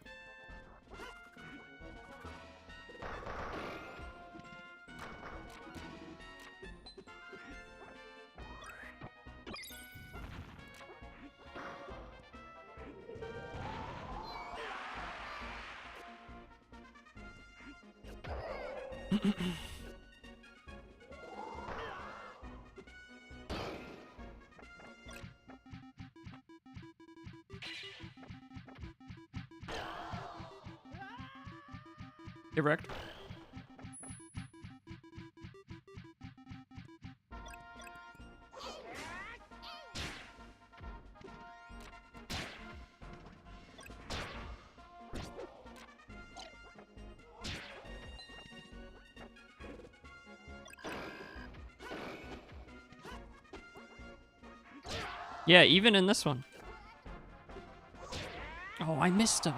Erect. Yeah, even in this one. Oh, I missed him.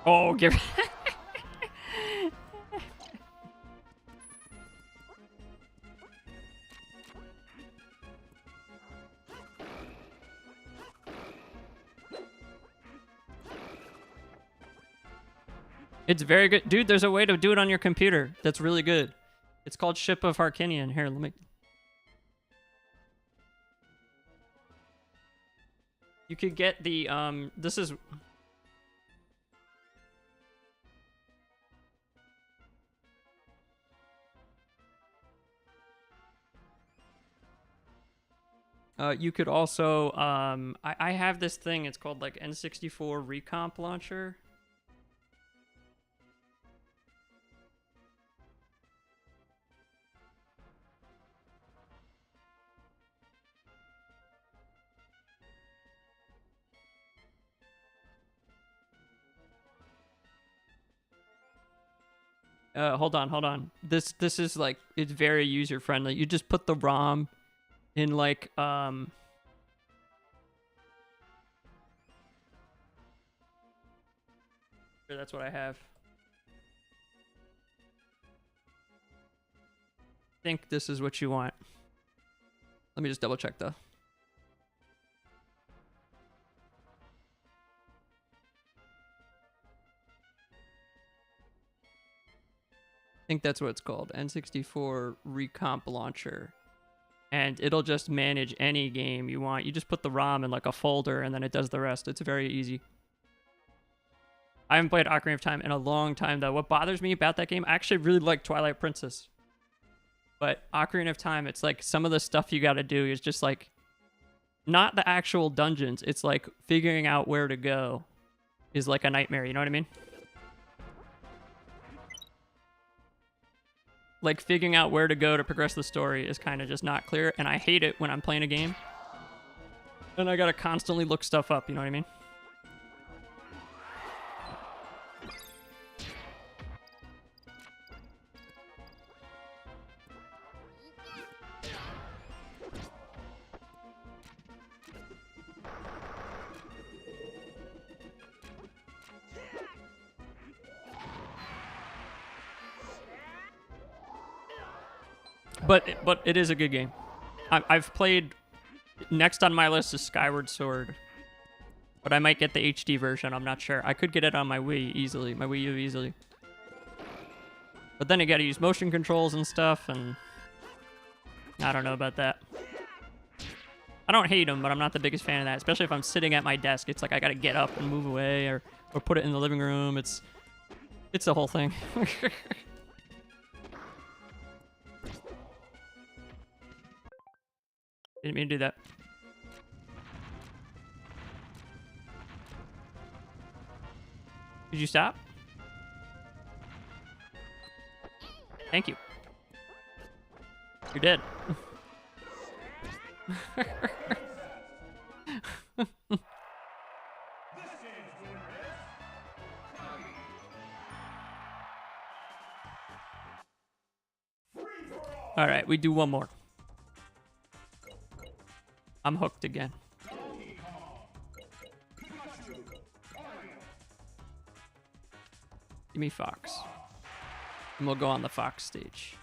Oh, give. It's very good. Dude, there's a way to do it on your computer that's really good. It's called Ship of Harkinian. Here, let me... You could get the, this is... you could also, I have this thing, it's called like N64 Recomp Launcher. Hold on. This is like, it's very user friendly. You just put the ROM in like, Here, that's what I have. I think this is what you want. Let me just double check though. I think that's what it's called. N64 Recomp Launcher. And it'll just manage any game you want. You just put the ROM in like a folder and then it does the rest. It's very easy. I haven't played Ocarina of Time in a long time though. What bothers me about that game, I actually really like Twilight Princess. But Ocarina of Time, it's like some of the stuff you gotta do is just like, not the actual dungeons. It's like figuring out where to go is like a nightmare. You know what I mean? Like figuring out where to go to progress the story is kind of just not clear. And I hate it when I'm playing a game. And I gotta constantly look stuff up. You know what I mean? But it is a good game. I've played... Next on my list is Skyward Sword. But I might get the HD version, I'm not sure. I could get it on my Wii easily, my Wii U easily. But then you gotta use motion controls and stuff, and... I don't know about that. I don't hate them, but I'm not the biggest fan of that. Especially if I'm sitting at my desk. It's like I gotta get up and move away, or put it in the living room. It's the whole thing. Didn't mean to do that. Did you stop? Thank you. You're dead. All right, we do one more. I'm hooked again. Give me Fox. And we'll go on the Fox stage.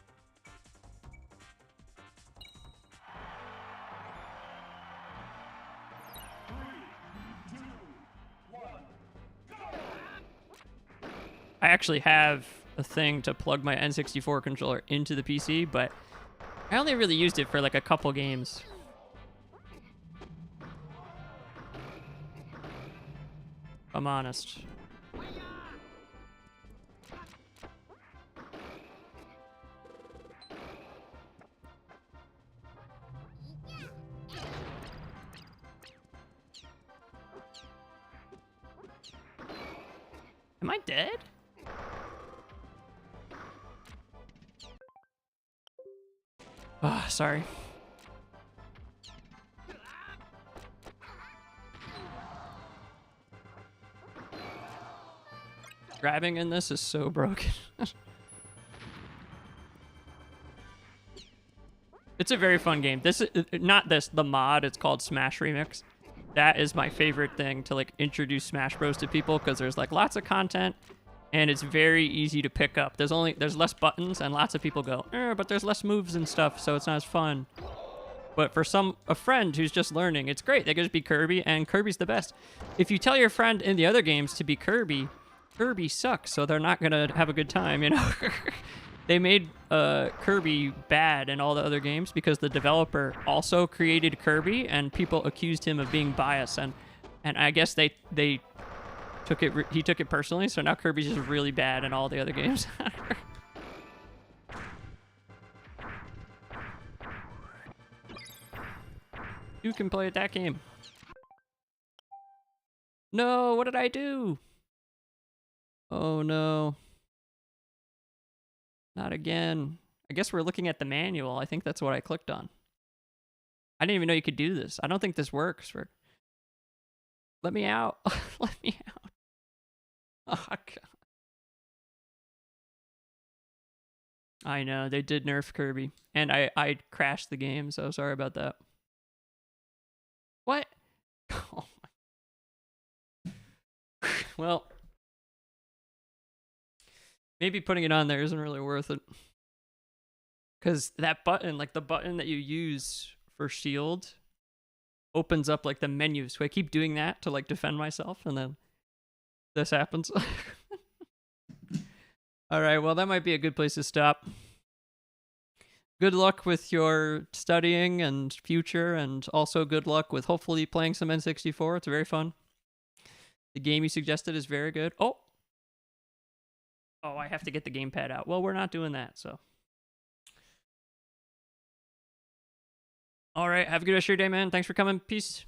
I actually have a thing to plug my N64 controller into the PC, but I only really used it for like a couple games. I'm honest. Am I dead? Oh, sorry. Grabbing in this is so broken. It's a very fun game. This is not the mod. It's called Smash Remix. That is my favorite thing to like introduce Smash Bros to people because there's like lots of content and it's very easy to pick up. There's less buttons and lots of people go, but there's less moves and stuff, so it's not as fun. But for a friend who's just learning, it's great. They can just be Kirby, and Kirby's the best. If you tell your friend in the other games to be Kirby, Kirby sucks, so they're not gonna have a good time, you know? They made Kirby bad in all the other games because the developer also created Kirby, and people accused him of being biased, and I guess they took it. He took it personally, so now Kirby's just really bad in all the other games. You can play that game. No, what did I do? Oh no. Not again. I guess we're looking at the manual. I think that's what I clicked on. I didn't even know you could do this. I don't think this works. Let me out. Let me out. Oh, God. I know. They did nerf Kirby. And I crashed the game, so sorry about that. What? Oh my. Well, maybe putting it on there isn't really worth it. Because that button, like the button that you use for shield, opens up like the menu. So I keep doing that to like defend myself, and then this happens. All right, well, that might be a good place to stop. Good luck with your studying and future, and also good luck with hopefully playing some N64. It's very fun. The game you suggested is very good. Oh, I have to get the gamepad out. Well, we're not doing that, so. All right, have a good rest of your day, man. Thanks for coming. Peace.